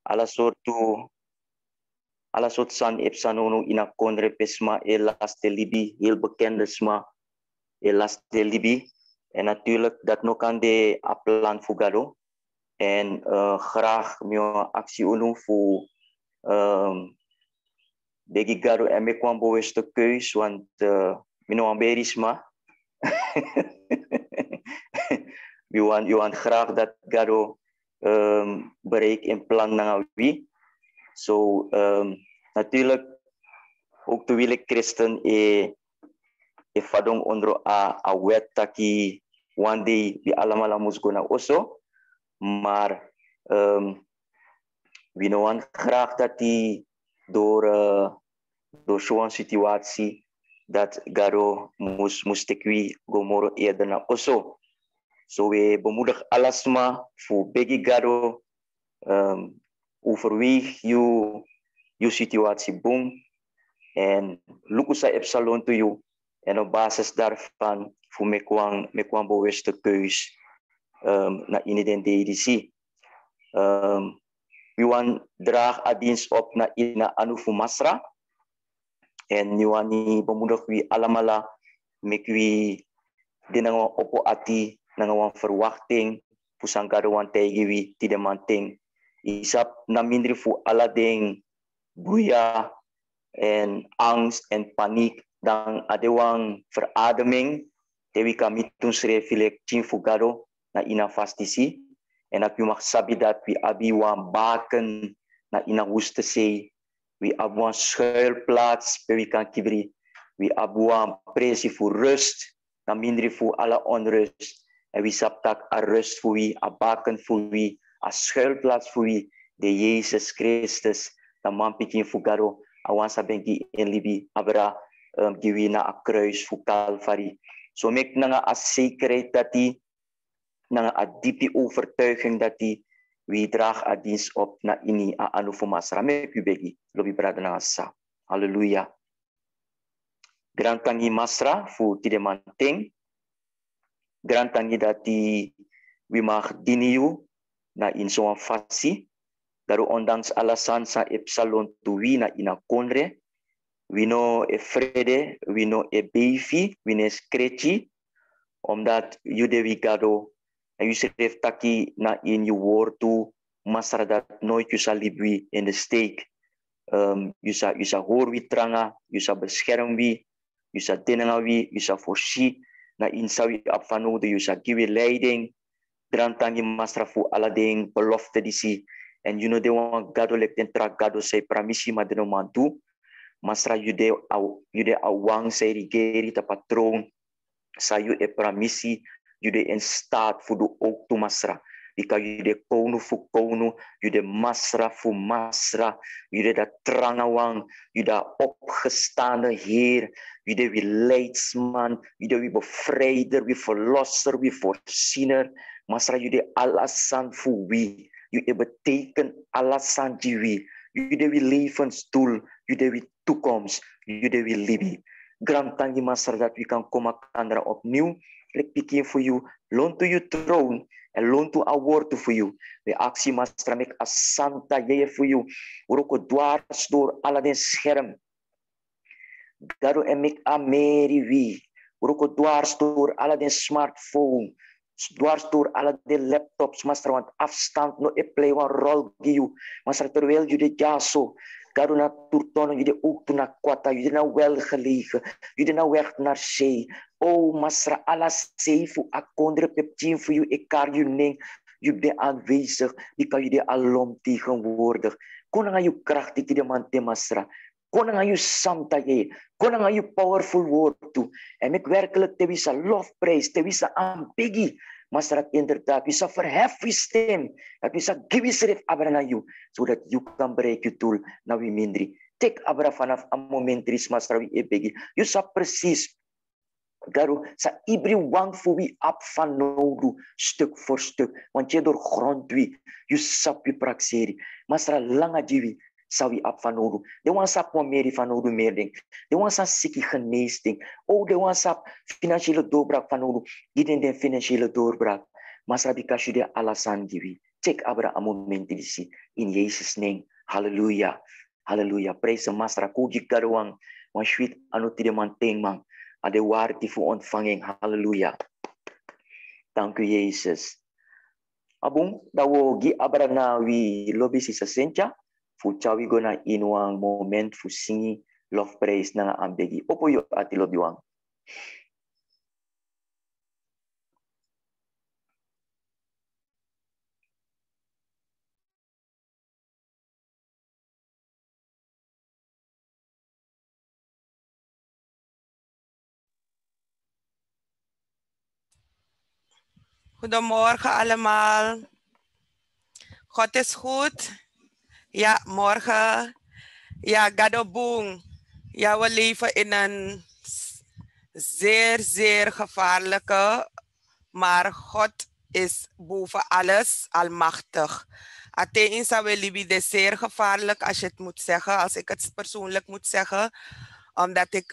Alla soort san epsanono ina kondre pesma elas de Libi, heel bekende sma elas de Libi. En natuurlijk dat nog aan de plan fugado. En graag mijn actie unu voor begi gado en me kwam bewuste keus, want mino amberisma. We want graag dat gado bereik in plan naar wie. So natuurlijk ook de wille christen fadong onder a wet taki one day we allemaal moest go naar osso. Maar we want graag dat die door zo'n situatie dat gado moest ik gomoro eerder naar osso. So we bemoedig alles maar voor begi gado overweeg je situatie boom en lukusa epsilon to you en op basis daarvan voor me kwam bewuste keus na inidentiteit. We want draag a dienst op na ina anufu masra en we want ni bemoedig we allemaal mek we dinango opo ati nangawan verwachting pusang gadawan tegi we tidak manting isap na mindri fu alading buya en angst en paniek dan adewang verademing tewi kami tun srefilek chinfugado na ina fastisi en ak mag sabi dat we abi wan baken na ina wuste se we abuan schuilplaats pe we kan kibri we abuan presi fu rust na mindri fu ala onrust en we saptak a rust fu we a baken fu we a schuilplaats voor wie de Jezus Christus na mampikin fugaro awan sabengi en libi abra giwi na a kruis fu Calvary. So mek nanga a zekerheid dat die nanga a diepe overtuiging dat die wie draag a dienst op na ini a anu fu masra mek u begi lobi brada na sa. Halleluja. Grand tangi masra fu tide manting. Grand tangi dat die we mag diniu na in zo'n fasi. Daru ondanks alasan sa epsilon tuwi na ina konre. We no e vrede, we no e bevi, we no skrechi. Omdat jude we gado. En je schreef taki na in je woord toe. Masra dat nooit je zal libwi in de steek. Je zal hoor wie tranga, je zal bescherm wie. Je zal denenga wie, je zal voorzien. Na in sa wie afvanode, je zal geven leiding. Drantangi masra fu alading belofte disi. En you know de wan gado lek den tra gado say pramisi ma deno mantu. Masra jude awang say rigeri ta patroon. Sa you e pramisi jude in staat fu do ook tu masra. Dika jude konu fu konu, jude masra fu masra, jude da trangawang, jude opgestaande Heer, jude wie leidsman, jude wie bevrijder, wie verlosser, wie voorziener. Masra jude alasan fu wie, jude betekent alasan jiwi, jude wie levensdoel, jude wie toekomst, jude wie libi. Grand tangi masra dat we kan komen kandra opnieuw, lek pikin voor you, loon to you throne, en loon to a woord voor you. We actie masra mek a santa jeer voor you, uroko dwars door alle den scherm. Garo en mek a meri wie, uroko dwars door alle den smartphone, dwars door alle de laptops, masra, want afstand no e play one rol giu, masra, terwijl jullie ja zo, garo na turtonen, jullie ook to na kwata, jullie na wel gelegen, jullie na weg naar zee. Oh, masra, ala zeefu, akondre peptien voor jou, ik kar je ning, je bent aanwezig, die kan jullie alom tegenwoordig. Kon aan je kracht, die de man te masra. Kon aan je samta je, kon aan je powerful woord toe. En ik werkelijk te wisa lofprijs, te wisa aanbiggie. Maar dat inderdaad, we zal verhef je stem. Dat we zal give je abra naar jou. Zodat je kan bereiken je doel naar wie mindri. Tek abra vanaf een moment is maar wie ebegi. Je zal precies. Garo, sa ibri wang voor wie op van nodu, stuk voor stuk. Want je door grond wie, je sap je praxeri. Maar sa langa jiwi. Sawi ap van nodu. De wan sap mo meri van nodu meer ding. De wan sap siki geneesding. Oh, de wan sap financiële doorbraak van nodu. Giden den financiële doorbraak. Masra bika shude alasan giwi. check abra a momento disi in Jesus name. Hallelujah. Hallelujah. Praise the Master. Kugi karuang wan sweet anu tide manteng man. Ade waarti fu ontvanging. Hallelujah. Dank u Jezus. Abung dawo gi abra na wi lobby si sa sencha. Fu chawi go na inwang moment fu singi love praise na nga ambegi. Opo yo ati lobby wang. Goedemorgen allemaal. God is goed. Ja, morgen. Ja, Gadobong. Ja, we leven in een zeer, zeer gevaarlijke, maar God is boven alles almachtig. Athene zou Libi is zeer gevaarlijk als je het moet zeggen, als ik het persoonlijk moet zeggen. Omdat ik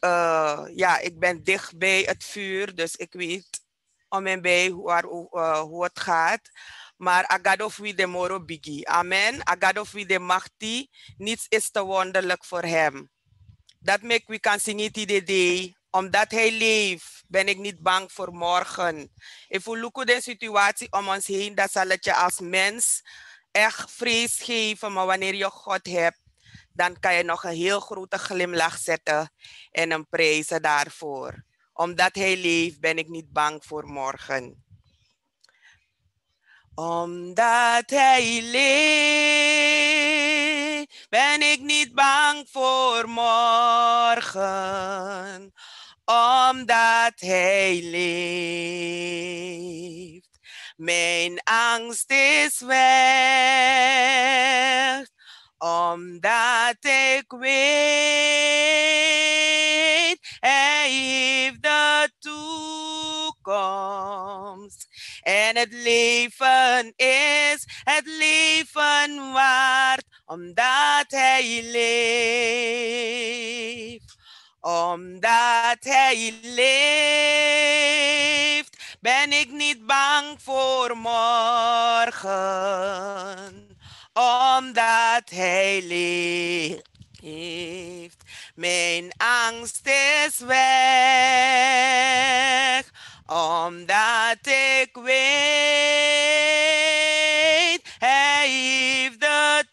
ben dicht bij het vuur, dus ik weet om en bij hoe het gaat. Maar agadof wie de moro bigi. Amen. Agadof wie de machti. Niets is te wonderlijk voor hem. Dat maakt we kan zingen idee. Omdat hij leeft, ben ik niet bang voor morgen. If we look at de situatie om ons heen, dan zal het je als mens echt vrees geven. Maar wanneer je God hebt, dan kan je nog een heel grote glimlach zetten en hem prijzen daarvoor. Omdat hij leeft, ben ik niet bang voor morgen. Omdat hij leeft, ben ik niet bang voor morgen. Omdat hij leeft, mijn angst is weg. Omdat ik weet, hij heeft de toekomst. En het leven is het leven waard, omdat hij leeft. Omdat hij leeft, ben ik niet bang voor morgen. Omdat hij leeft. Mijn angst is weg. Omdat ik weet, hij heeft de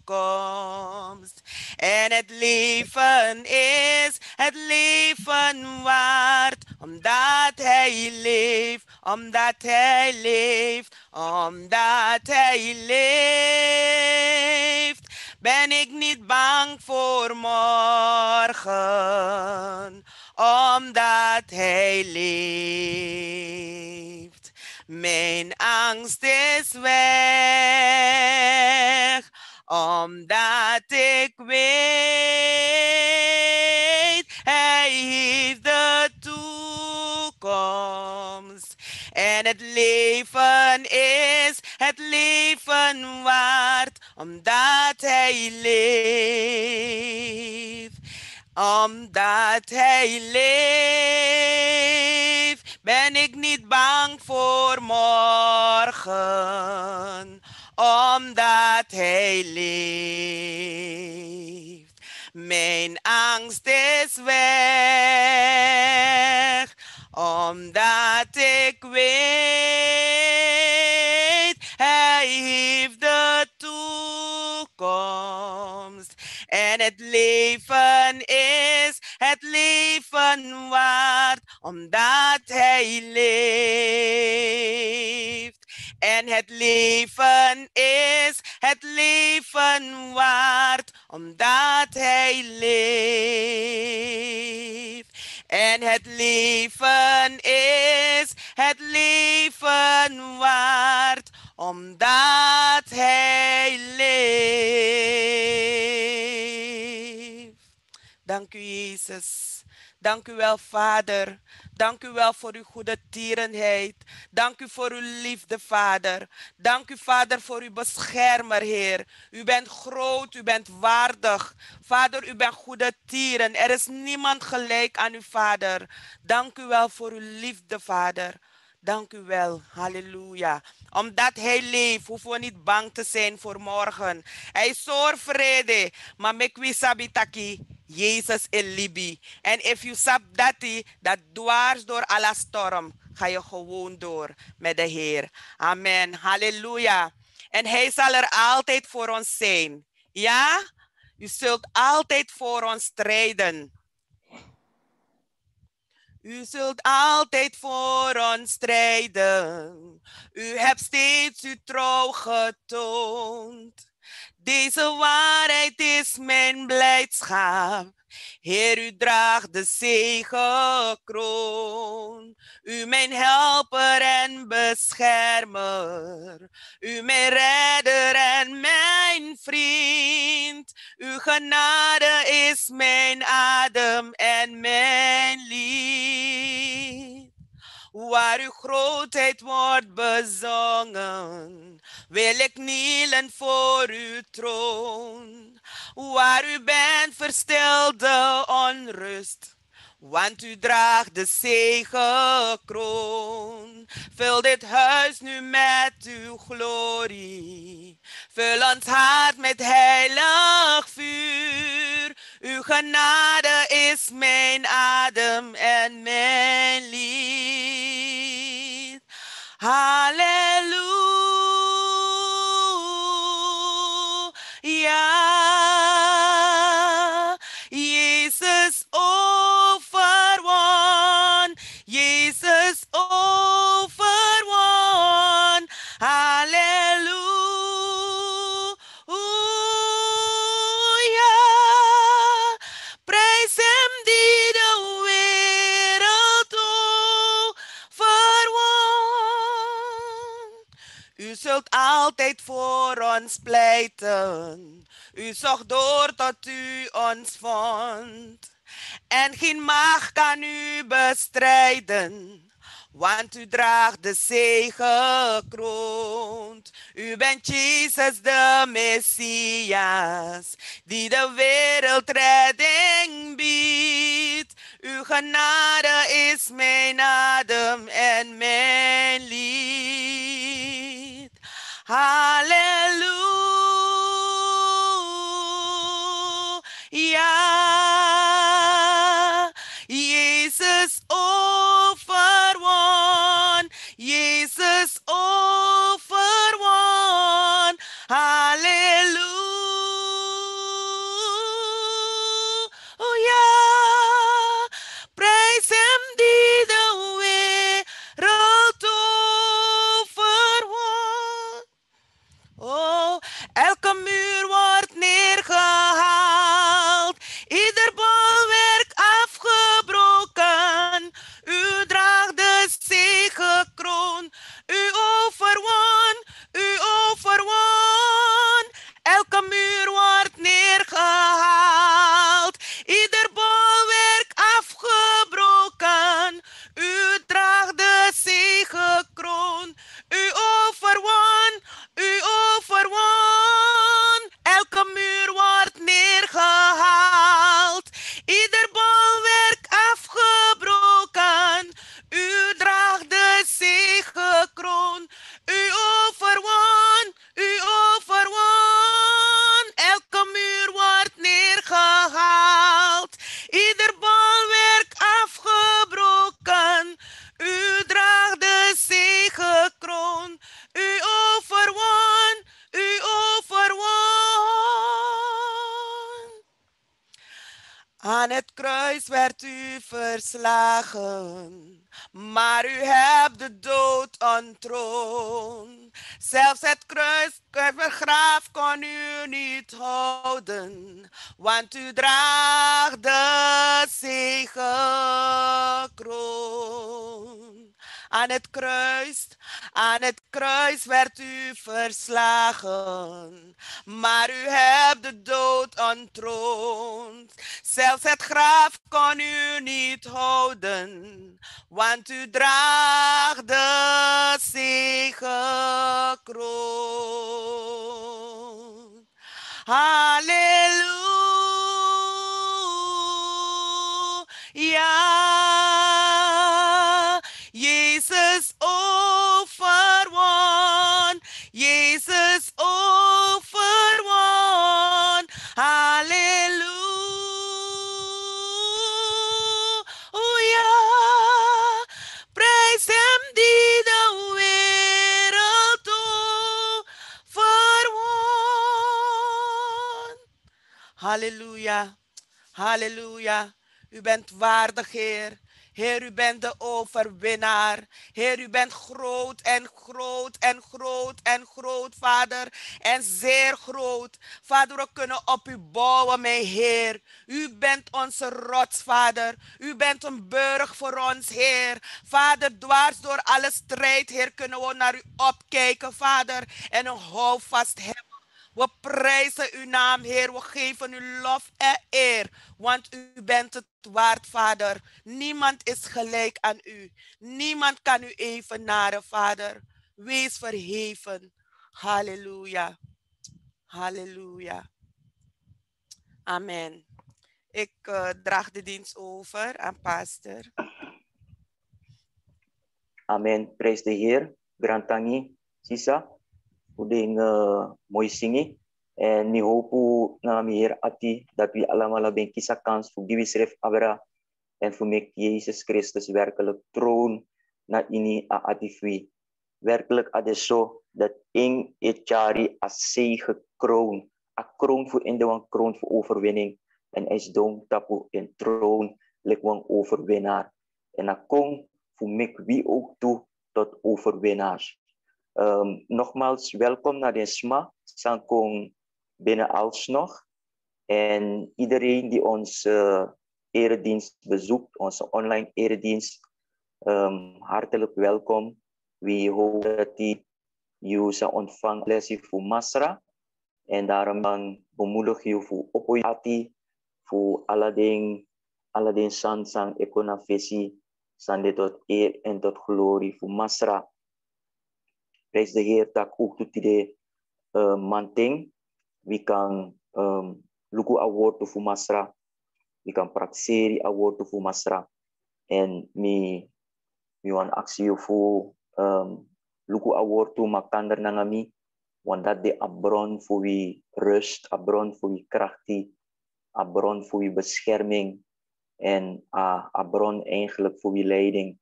toekomst. En het leven is het leven waard. Omdat hij leeft, omdat hij leeft, omdat hij leeft. Ben ik niet bang voor morgen, omdat hij leeft. Mijn angst is weg, omdat ik weet, hij heeft de toekomst. En het leven is het leven waard, omdat hij leeft. Omdat hij leeft, ben ik niet bang voor morgen. Omdat hij leeft. Mijn angst is weg, omdat ik weet, hij heeft de toekomst. En het leven is het leven waard, omdat hij leeft. En het leven is het leven waard, omdat hij leeft. En het leven is het leven waard, omdat hij leeft. Dank u, Jezus. Dank u wel, Vader. Dank u wel voor uw goede tierenheid. Dank u voor uw liefde, Vader. Dank u, Vader, voor uw beschermer, Heer. U bent groot, u bent waardig. Vader, u bent goede tieren. Er is niemand gelijk aan u, Vader. Dank u wel voor uw liefde, Vader. Dank u wel. Halleluja. Omdat hij leeft, hoeven we niet bang te zijn voor morgen. Hij zorgt vrede. Maar mek we sabitaki. Jezus is libi. En if you sab dat dwars door alle storm, ga je gewoon door met de Heer. Amen. Halleluja. En hij zal er altijd voor ons zijn. Ja? U zult altijd voor ons strijden. U zult altijd voor ons strijden. U hebt steeds uw trouw getoond. Deze waarheid is mijn blijdschap. Heer, u draagt de zegenkroon. U mijn helper en beschermer. U mijn redder en mijn vriend. Uw genade is mijn adem en mijn lied. Waar uw grootheid wordt bezongen, wil ik knielen voor uw troon. Waar u bent, verstil de onrust, want u draagt de zegenkroon. Vul dit huis nu met uw glorie. Vul ons hart met heilig vuur. Uw genade is mijn adem en mijn lied. Halleluja. Jezus overwon. Jezus overwon. Halleluja. Prijs hem die de wereld overwon. U zult altijd voor ons pleiten. U zocht door tot u ons vond. En geen macht kan u bestrijden. Want u draagt de zegenkroon. U bent Jezus de Messias, die de wereld redding biedt. Uw genade is mijn adem en mijn lied. Halleluja. Jezus overwon. Jezus overwon. Halleluja. Prijs hem die de wereld overwon. Oh, elke muur wordt neergehaald. Ieder bolwerk afgebroken. U draagt de zegenkroon. U overwon. U overwon. Elke muur wordt neergehaald. Ieder bolwerk afgebroken. U draagt de zegenkroon. U overwon. U overwon. Elke muur wordt neergehaald. Ieder bolwerk afgebroken. U draagt de zegenkroon. U overwon. U overwon. Elke muur wordt neergehaald. Ieder bolwerk afgebroken. U draagt de zegenkroon. U overwon. U overwon. Aan het kruis werd u verslagen, maar u hebt de dood ontroond. Zelfs het graf kon u niet houden, want u draagt de zegenkroon. Aan het kruis werd u verslagen, maar u hebt de dood ontroond. Zelfs het graf kon u niet houden, want u draagt de zegenkroon. Halleluja. Jezus Halleluja. Halleluja. U bent waardig, Heer. Heer, u bent de overwinnaar. Heer, u bent groot en groot en groot en groot, Vader. En zeer groot. Vader, we kunnen op u bouwen, mijn Heer. U bent onze rots, Vader. U bent een burg voor ons, Heer. Vader, dwars door alle strijd, Heer, kunnen we naar u opkijken, Vader. En een houvast hebben. We prijzen uw naam, Heer. We geven u lof en eer, want u bent het waard, Vader. Niemand is gelijk aan u. Niemand kan u evenaren, Vader. Wees verheven. Halleluja. Halleluja. Amen. Ik draag de dienst over aan pastor. Amen. Prijs de Heer. Grantangi, Sisa. Uding mooi zingen. En mi hoop na mi Heer ati dat we allemaal ben kisa kans voor die schrift abra en voor mek Jezus Christus werkelijk troon na ini a atifui. Werkelijk ade zo dat in etjari a zege kroon, a kroon voor in de wan kroon voor overwinning en is don tapu in troon lik wan overwinnaar. En a kom voor mek wie ook toe tot overwinnaars. Nogmaals, welkom naar de SMA, Sankong binnen alsnog. En iedereen die onze eredienst bezoekt, onze online eredienst, hartelijk welkom. We hopen dat je zal ontvangen lessen voor Masra. En daarom dan bemoedig je voor opoyati, voor Aladdin Sansang Econafesi, Sande tot eer en tot glorie voor Masra. Prijs de Heer dat ook tot die manting. We kan luku award voor Masra. We kan prakseri award voor Masra. En mi wan actie voor luku award to makander nangami. Want dat de abron voor wie rust, abron voor wie krachtie, abron voor wie bescherming en abron eigenlijk voor wie leiding.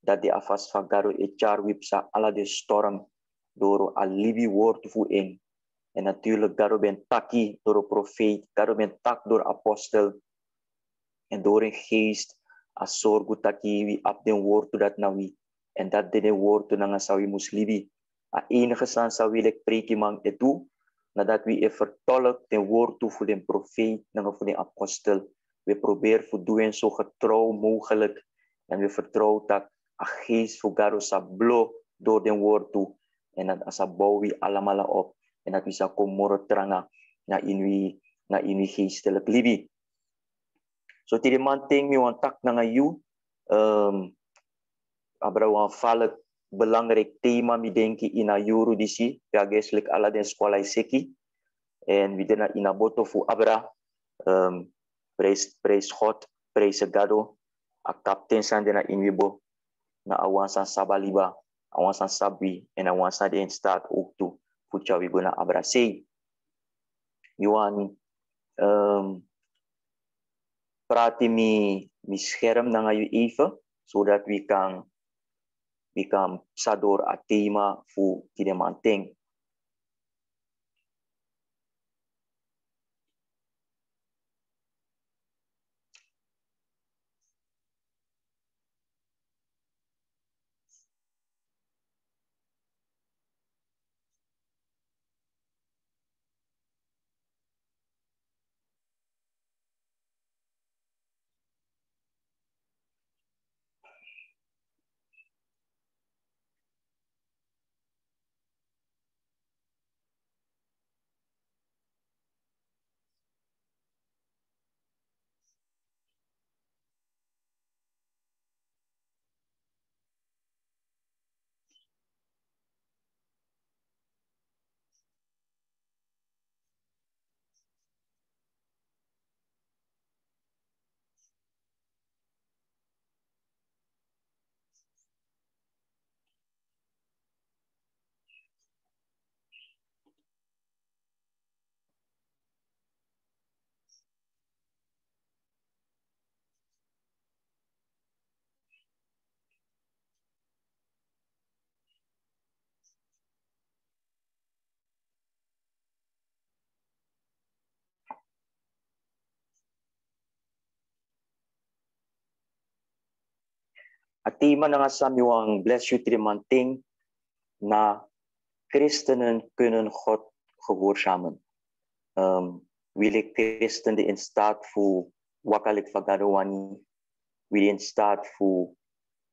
Dat de afas fagaro echar wipsa ala de storm door alibi woord voor in. En natuurlijk daarop ben taki door een profeet, daarop ben tak door apostel en door een geest as sorgu taki wie op den woord dat na wie. En dat de woord na nga sawi muslibi. A enige san sawi lek preki man etu nadat we vertolk den woord toe voor den profeet en voor den apostel. We proberen voor doen zo getrouw mogelijk en we vertrouwen dat a geest voor garo sa blo door den woord toe en dat asa bouw we allemaal op en dat we sa komoro tranga na inwi geestelijk libi. So tiri manting mi wan tak na ngayu abra wan valk belangrijk thema mi denki ina yuru disi ya geslik ala den sekolah seki en we dena ina boto fu abra praise God praise gado a kapten san dena inwibo na awansan sabaliba awansan sabi en awansan den staat ook toe fucha we gonna abra say you wan prati mi scherm na ngayu even zodat we kan sador a thema fu tide manting. Het thema na Samuel bless you trimanting na christenen kunnen God gehoorzamen. Wil ik christenen in staat voor wakalik fagadowani, wil in staat voor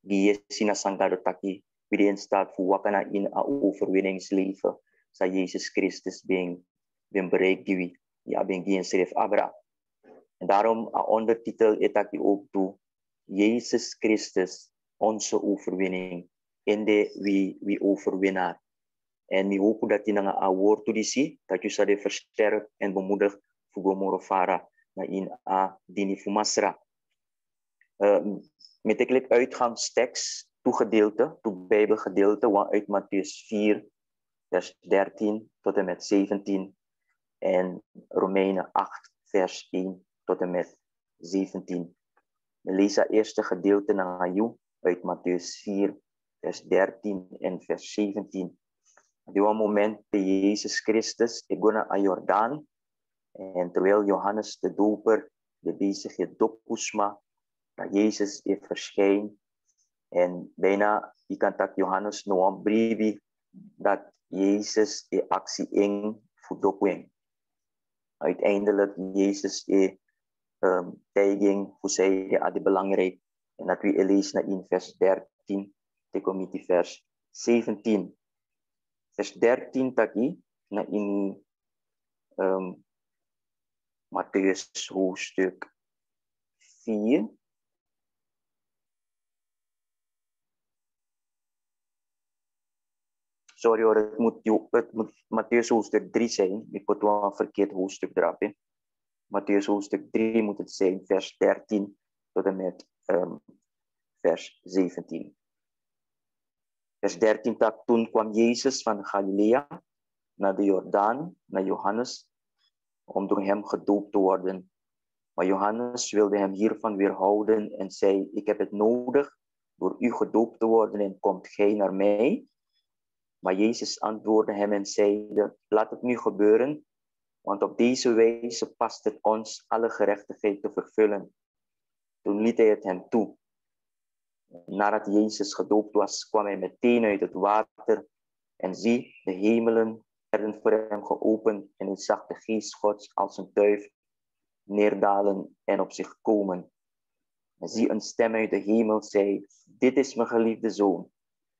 giesina sangadotaki, wil in staat voor wakana in a overwinningsleven, sa Jezus Christus ben bereikt die ja ben geen schreef abra. En daarom a ondertitel etaki ook toe, Jezus Christus, onze overwinning, in de wie overwinnaar. En we hopen dat je naar een woord toe die dat je zou versterkt en bemoedigt voor Gomorofara naar in a dini fumasra. Met een uitgangstekst toegedeelte, toe Bijbelgedeelte, uit Mattheüs 4, vers 13 tot en met 17 en Romeinen 8, vers 1 tot en met 17. We lezen het eerste gedeelte naar jou uit Mattheüs 4, vers 13 en vers 17. Op een moment bij Jezus Christus, ik ga naar Jordaan. En terwijl Johannes de Doper de bezige dopusma, dat Jezus heeft verschijnt. En bijna, je kan dat Johannes nog een brief dat Jezus de actie in voor dopwing. Uiteindelijk Jezus de tijging voor zij de belangrijk. En dat we lezen in vers 13, te komen die vers 17. Vers 13 tadi na in Mattheüs hoofdstuk 4. Sorry hoor, het moet Mattheüs hoofdstuk 3 zijn. Ik moet wel een verkeerd hoofdstuk drapen. Mattheüs hoofdstuk 3 moet het zijn, vers 13 tot en met vers 17. Vers 13, toen kwam Jezus van Galilea naar de Jordaan, naar Johannes, om door hem gedoopt te worden. Maar Johannes wilde hem hiervan weerhouden en zei, ik heb het nodig door u gedoopt te worden en komt gij naar mij? Maar Jezus antwoordde hem en zei, laat het nu gebeuren, want op deze wijze past het ons alle gerechtigheid te vervullen. Toen liet hij het hem toe. Nadat Jezus gedoopt was, kwam hij meteen uit het water. En zie, de hemelen werden voor hem geopend. En hij zag de geest Gods als een duif neerdalen en op zich komen. En zie, een stem uit de hemel zei, dit is mijn geliefde zoon,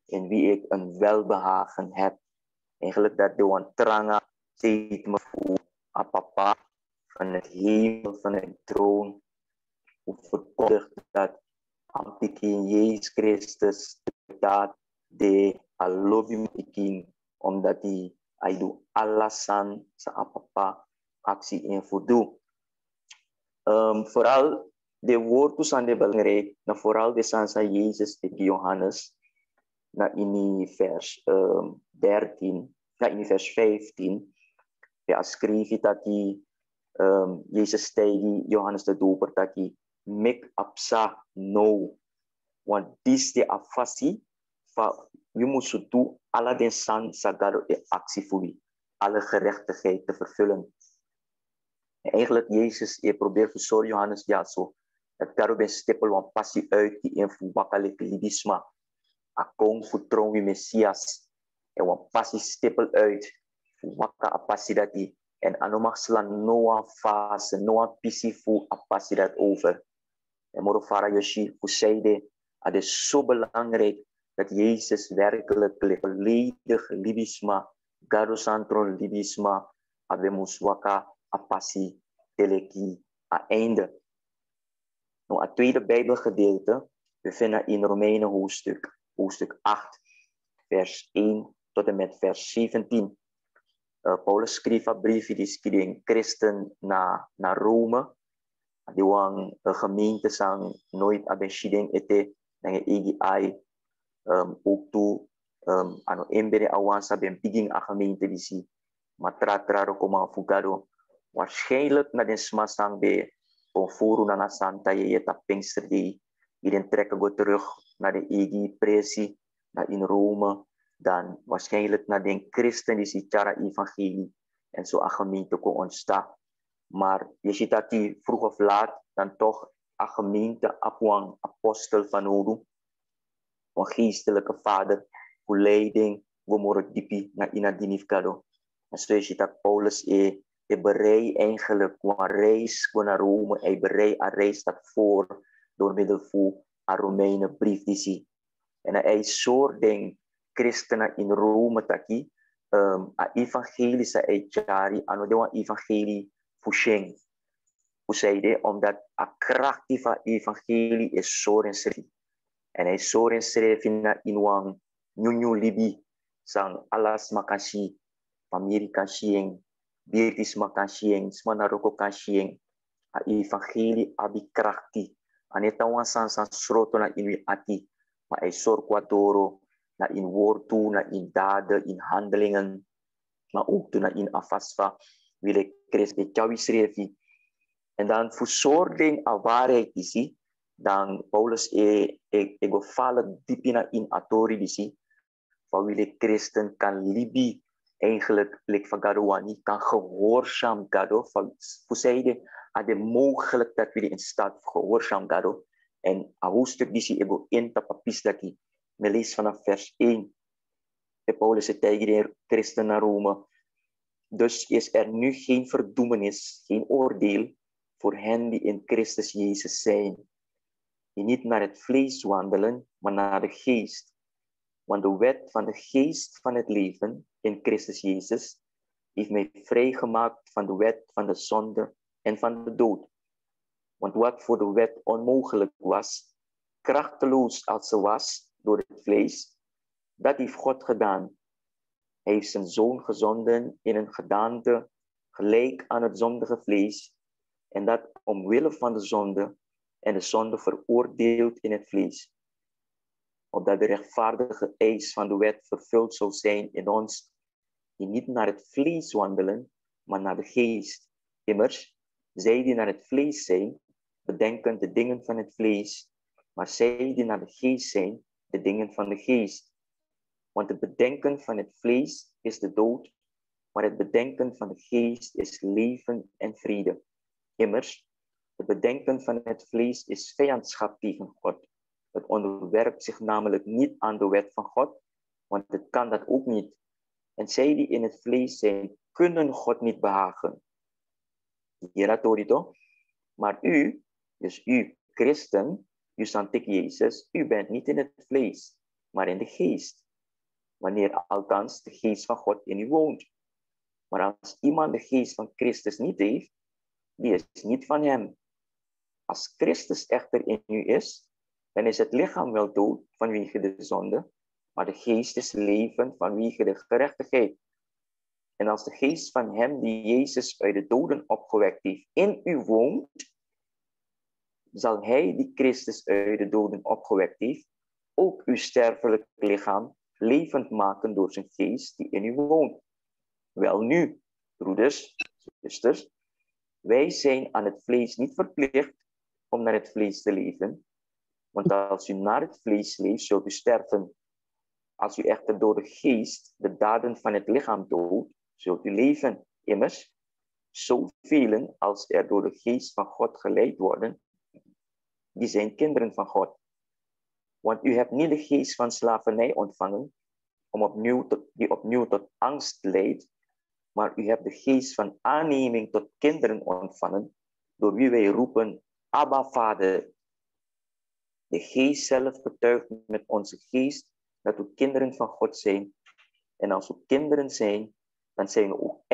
in wie ik een welbehagen heb. Eigenlijk dat de wantranga ziet me voor papa van het hemel, van het troon. Hoe verkondigt dat Ampikin Jezus Christus dat de alobim pikin omdat hij doet alasan sa papa actie in voldoen. Vooral de woorden zijn belangrijk, na vooral de sansa Jezus tegen Johannes, na in vers 13, na in vers 15, ja schreef dat Jezus tegen Johannes de Doper dat hij make apsa no. Want dis de afasi van we moeten doen alle den san sagado e actie voor wie alle gerechtigheid te vervullen. En eigenlijk Jezus probeert voor sorry Johannes ja zo het daarop een stipel van passie uit die in voetbakkelijk libisma akong voor troon wie Messias en een passie stipel uit wakka a passie dat die en anomak slaan noa fase noa pissie voor a passie dat over. En Morofara Yoshi, hoe zei hij, het is zo belangrijk dat Jezus werkelijk volledig libisma, gadosantron libisma, abemuswaka, apasi, teleki, a einde. Nou, het tweede Bijbelgedeelte, we vinden in Romeinen hoofdstuk 8, vers 1 tot en met vers 17. Paulus schreef een brief die een christen naar Rome. Die wang gemeente sang nooit abeshiding ete nange igi ai ook toe ano embere awansa ben piging a gemeente die si matratra rokoma fugado waarschijnlijk na den smasang be conforu na santa je ta pinkster die iedereen trekken go terug naar de igi presi naar in Rome dan waarschijnlijk naar den christen die si chara evangelie en zo a gemeente kon ontstaan. Maar je ziet dat die vroeg of laat dan toch een gemeente apuang apostel van Odu. een geestelijke vader, hoe leiding, we mogen diepi na ina dinifkado. En zoals je dat Paulus bereid eigenlijk, een reis naar Rome, hij bereid een reis dat voor, door middel van een Romeinen brief die zie. En hij soort ding, christenen in Rome taki, a evangelie sa hij jari, ano de een evangelie fusheng. Hoe zei hij? Omdat a krachtige evangelie is zo in schrijf. En hij zo in schrijf in wang nyunyu libi sang alas makasi, famiri kasieng, birtis makasieng, smanaroko kasieng, a evangelie abi krachti. Aneta wan san sroto na inwi ati, maar hij zorgt wat door na in woord toe, na in daden, in handelingen, maar ook toe na in afasfa, wil ik Christus jou schrijven. En dan voor soorting aan waarheid is, dan Paulus bevallen diep in authority is, van wie christen kan libi eigenlijk van Gadowani kan gehoorzaam Gado, voor zijde aan de mogelijk dat we in staat gehoorzaam Gado. En een hoofdstuk die ze hebben in tapapis dat ik me lees vanaf vers 1. De Paulus het tegen de christen naar Rome. Dus is er nu geen verdoemenis, geen oordeel voor hen die in Christus Jezus zijn. Die niet naar het vlees wandelen, maar naar de geest. Want de wet van de geest van het leven in Christus Jezus heeft mij vrijgemaakt van de wet van de zonde en van de dood. Want wat voor de wet onmogelijk was, krachteloos als ze was door het vlees, dat heeft God gedaan. Hij heeft zijn zoon gezonden in een gedaante gelijk aan het zondige vlees, en dat omwille van de zonde en de zonde veroordeeld in het vlees. Opdat de rechtvaardige eis van de wet vervuld zou zijn in ons, die niet naar het vlees wandelen, maar naar de geest. Immers, zij die naar het vlees zijn, bedenken de dingen van het vlees, maar zij die naar de geest zijn, de dingen van de geest. Want het bedenken van het vlees is de dood, maar het bedenken van de geest is leven en vrede. Immers, het bedenken van het vlees is vijandschap tegen God. Het onderwerpt zich namelijk niet aan de wet van God, want het kan dat ook niet. En zij die in het vlees zijn, kunnen God niet behagen. Maar u, dus u, christen, u santik Jezus, u bent niet in het vlees, maar in de geest. Wanneer althans de geest van God in u woont. Maar als iemand de geest van Christus niet heeft, die is niet van hem. Als Christus echter in u is, dan is het lichaam wel dood vanwege de zonde, maar de geest is leven vanwege de gerechtigheid. En als de geest van hem die Jezus uit de doden opgewekt heeft in u woont, zal hij die Christus uit de doden opgewekt heeft, ook uw sterfelijk lichaam levend maken door zijn geest die in u woont. Welnu, broeders, zusters, wij zijn aan het vlees niet verplicht om naar het vlees te leven, want als u naar het vlees leeft, zult u sterven. Als u echter door de geest de daden van het lichaam doodt, zult u leven. Immers, zoveel als er door de geest van God geleid worden, die zijn kinderen van God. Want u hebt niet de geest van slavernij ontvangen, die opnieuw tot angst leidt, maar u hebt de geest van aanneming tot kinderen ontvangen, door wie wij roepen, Abba, Vader. De geest zelf getuigt met onze geest dat we kinderen van God zijn. En als we kinderen zijn, dan zijn we ook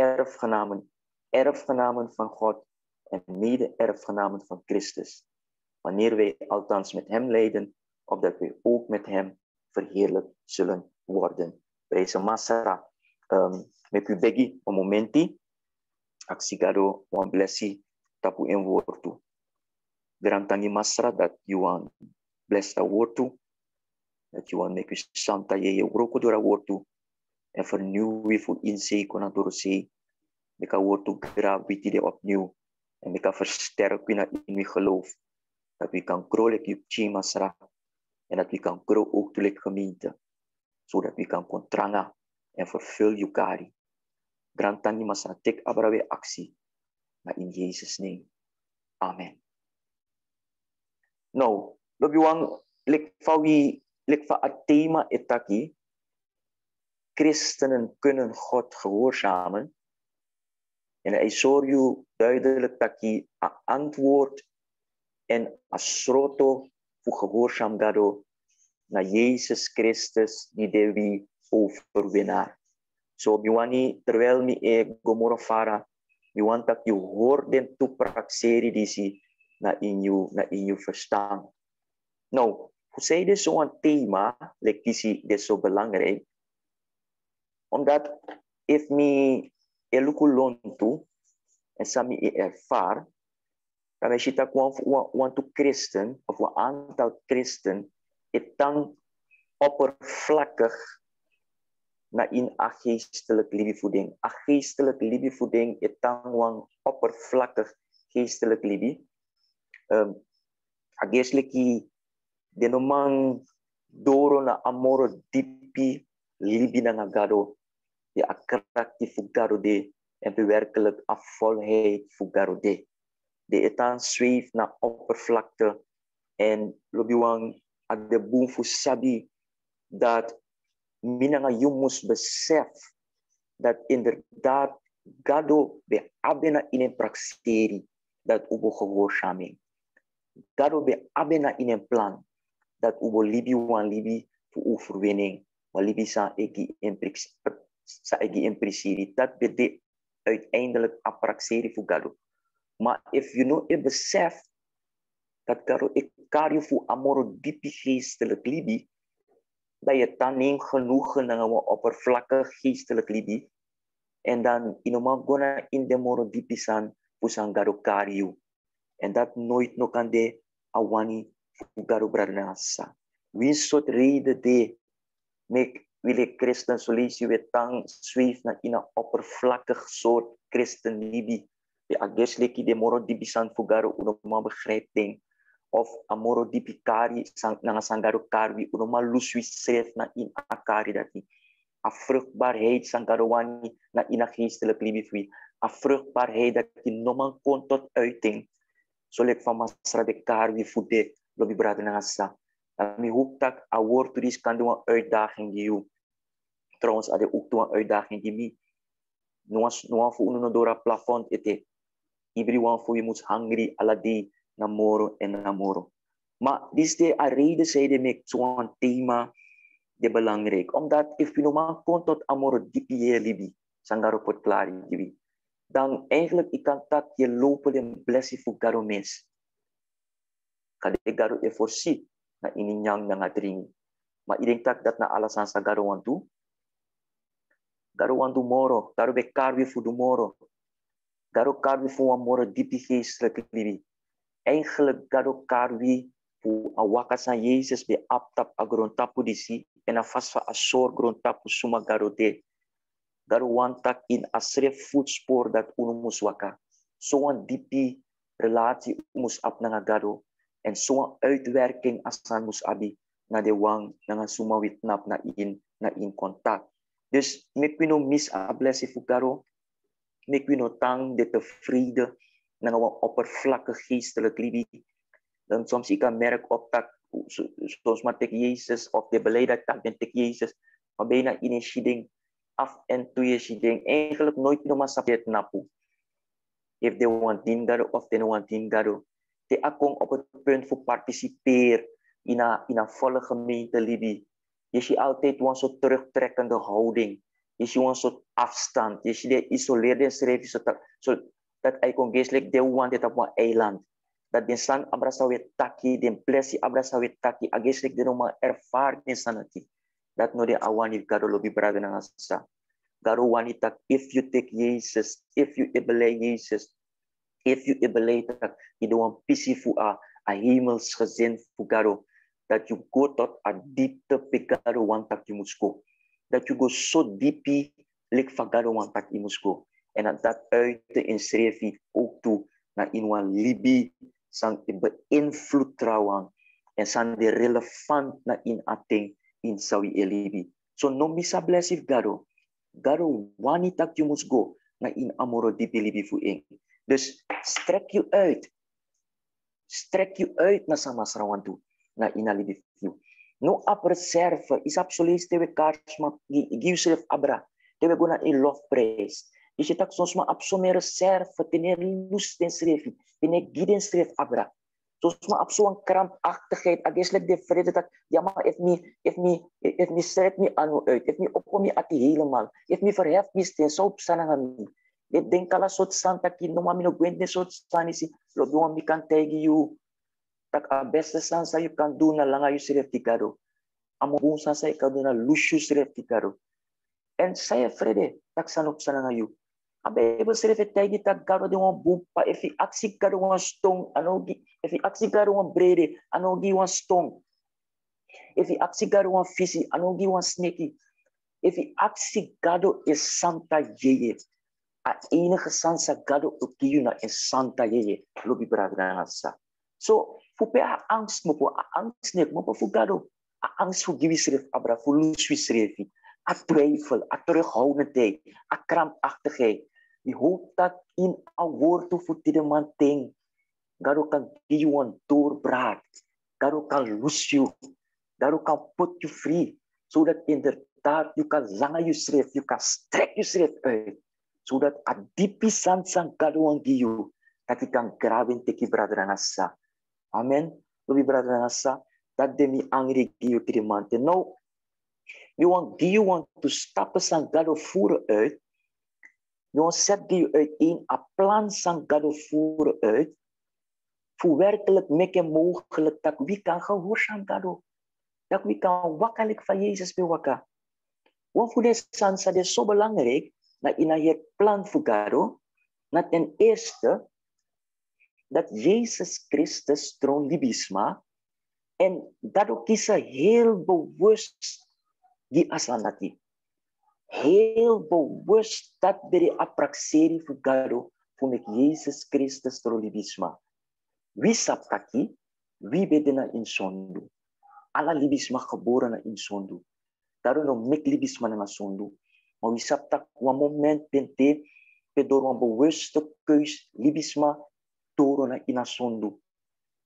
erfgenamen van God en mede-erfgenamen van Christus. Wanneer wij althans met hem lijden, opdat wij ook met hem verheerlijkt zullen worden. Prijs Masara. Met u begi een momenti, aksigado wan blessi tapu in woord toe. Grantani Masara dat you wan bless dat woord toe, dat you wan make u santa je broko door dat woord toe, en vernieuw we voor inzee kon door zee. Meka woord toe gravity de opnieuw, en meka versterken in uw geloof, dat we kan groeien op je Masara, en dat we kan groeien ook toe gemeente, zodat we kan contrangen en vervul je kari. Grantani Masara, tek abrawe actie, maar in Jezus' naam. Amen. Nou, loop je wang, like, van het thema etaki, christenen kunnen God gehoorzamen. En hij zorgt je duidelijk dat je een antwoord en een sroto voor gehoorzaam gado naar Jezus Christus die de wie overwinnaar. Zo, miwani terwijl mi gomoro fara, mi want dat je hoort den toeprakseri die si na in je verstand. Nou, hoe zei dit zo'n thema, lekisi dit zo belangrijk? Omdat if mi elukulon toe en sami ervaar, dan weet je dat want to christen of een aantal christen het dan oppervlakkig na in a geestelijk libivoeding. A geestelijk libivoeding het dan een oppervlakkig geestelijk libi. A geestelijk de noman doro na amoro dipi libi na gado. De attractie fugaro de en bewerkelijk a volheid fugaro de. De etan zweeft naar oppervlakte en lobiwang at de boom fu sabi dat minanga jumus besef dat inderdaad gado be abena in een praxeri dat ubo gehoorzaming. Gado be abena in een plan dat ubo libi wan libi voor overwinning. Maar libi sa egi in praxeri. Dat be de uiteindelijk a praxeri voor gado. Maar if you know it besef dat gado ik karyo voor amoro diepi geestelijk libi, dat je dan niet genoeg naar een oppervlakkig geestelijk libi, en dan inoma gona in de moro diepi san voor san gado karyo. En dat nooit nog aan de awani voor gado bradnasa. Wie soort reden de mek wile christen solisi we tang zweef naar in een oppervlakkig soort christen libi. De agesleki de moro diepi san voor gado unoma begrijpt ding. Of amoro dipi kari na sangaro kari unoma luswi schreef na in akari dati. A vruchtbaarheid sangarowani na in a geestelijk libi. A vruchtbaarheid dat je noman kon tot uiting. Zo lek van masra de kari fude lobi brade na sa. Mi hoop dat a woord turis kan doen een uitdaging die u. Trouwens, ade ook doen een uitdaging die mi. Noan voor uno dora plafond ete. Everyone voor je moet hungry aladi. Namoro en namoro. Maar dit is de reden, zei de met zo'n thema de belangrijk. Omdat if je normaal komt tot amoro diepie libi, sangaro pot klari libi, dan eigenlijk ik kan dat je lopen en blessie voor garo mens. Kade garo e forsi na ininyang na ngadring. Maar ik denk dat na alasan sa garo wantu. Garo wantu moro, garo be karwi voor de moro. Garo karwi voor amoro diepie geestelijk libi. Eigenlijk gado karwi pu awaka san Jezus be aptap agrontapu disi en a fast fa asor grontapu suma gado de. Gado wantak in asre voetspoor dat unu mus waka. Zo'n diepi relatie mus ap na gado en zo'n uitwerking asan mus abi na de wang na suma witnap na in contact. Dus mek we no mis a blessie fu gado. Mek we no tang de tevreden na een oppervlakkig geestelijk libi. Dan soms ik kan merk op dat soms maar tegen Jezus of de beleid dat ben tegen Jezus, maar bijna in een shiding af en toe je shiding eigenlijk nooit nog maar sapet napu. If they want dingaro of they want dingaro, te akong op het punt voor participeer in een volle gemeente libi. Je ziet altijd een soort terugtrekkende houding. Je ziet een soort afstand. Je ziet de isoleerde schrijven dat hij kon geestelijk deel want het op een eiland. Dat de san abrasa we taki, de plessie abrasa we taki, a geestelijk de noma ervaar de sanity. Dat no de awani garo lobi brada na sa. Garo wani tak, if you take Jesus, if you ebelei Jesus, if you ebelei tak, je doet een pissie voor a hemels gezin voor garo. Dat je go tot a diepte pe garo want tak je moet go. Dat je go so diepi, lik van garo want tak je moet go. En dat uitte in schreef ook toe naar in een libi, sang beïnvloed trouwen en sang de relevant naar in ating in sawi libi. So no misa blessif garo. Garo wani tak je moet go naar in amoro dipi libi fu ing. Dus strek je uit. Strek je uit naar samasrawan toe, naar in libi fu. No ap reserve, isap solis tewe karsma, giusref abra, tewe guna in love praise. Dus je tak soms maar op zo'n reserve, tener lust den schreef, tener giden schreef abra. Soms maar op zo'n krampachtigheid, ageslijk de vrede dat, ja maar heeft me zet me aan uit, heeft me op me ati helemaal, heeft me verheft me steen, zo opstaan aan me. Ik denk al soort santa ki, no maar me no gwende soort sanisi, lo doen me kan tegen you. Tak a beste sansa you kan doen na langa you schreef tikaro. Amo boon sansa you kan doen na lushu schreef tikaro. En saya vrede, tak san opstaan aan you. A Bijbel schrijft tegen dat garo de wan boempa, if je actie garo wan stong, anogi, if je actie garo wan brede, anogi wan stong. If je actie garo wan visi, anogi wan sneki. If je actie garo is santa yeye. A enige sansa gado ukiuna is santa yeye. Lobi bradranasa. So, fupe a angst mopo, a angst nek mopo fu gado. A angst fu giwi schrijf abra, fu luswi schrijfi. A twijfel, a terughoudendheid, a krampachtigheid. Je hoopt dat in een woord voor die man ting. Garo kan give you een doorbraak. Garo kan loose you. Garo kan put you free. Zodat inderdaad je kan langer je schrijf. Je kan strek je schrijf uit. Zodat a diepi san garo an give you. Dat je kan graven teki bradranasa. Amen. Lobi bradranasa. Dat de mi angry give you die man. Nou, we want give you want to stappen san garo voeren uit. We zet die uiteen, een plan van God voeren uit, voor werkelijk maken mogelijk dat we kan gehoorzaam God, dat we kan wakkelijk van Jezus bewaken. Want voor deze sansa is zo belangrijk, dat in je plan voor God, dat ten eerste, dat Jezus Christus troon libisma, en dat ook is heel bewust die asanati. Heel bewust dat de appraxeri voor God, voor met Jezus Christus trolibisma. Wie saptaki, wie bedena in sondu. Alla libisma geboren in sondu. Daarom no mek libisma na sondu. Maar wie saptak een moment pente, door een bewuste keus libisma torona in sondu.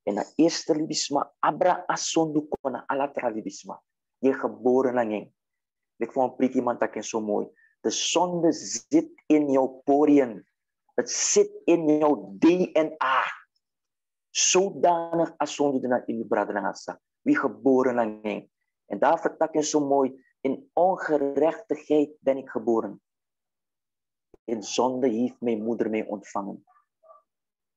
En na eerste libisma abra asondu kona alla tra libisma. Je geboren na ngeng. Ik vond een prikkie man dat zo mooi. De zonde zit in jouw poriën. Het zit in jouw DNA. Zodanig als zonde naar in je brader. Wie geboren aan. En daar vertak je zo mooi. In ongerechtigheid ben ik geboren. In zonde heeft mijn moeder mij ontvangen.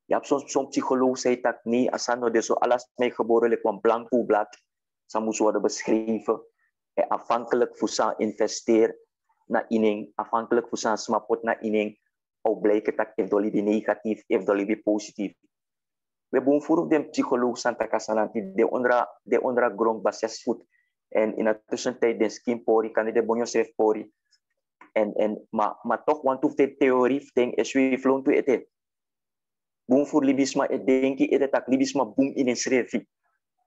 Je hebt zo'n psycholoog zei dat nee, als hij dus zo alles mij geboren is, een blanco blad. Ze moest worden beschreven. Afhankelijk voor zijn investeer naar ining, afhankelijk voor zijn smapot naar ining, of blijkt dat heeft dolly negatief, heeft dolly positief. We hebben voor de psycholoog Santa Casananti, de ondra grond basis voet. En in de tussentijd de skinpori, kan de bonjo schrijf pori. Maar toch, want of de theorie ding is weer vloon toe eten. Boom voor libisma, het denk je dat libisma boom in een schrijf.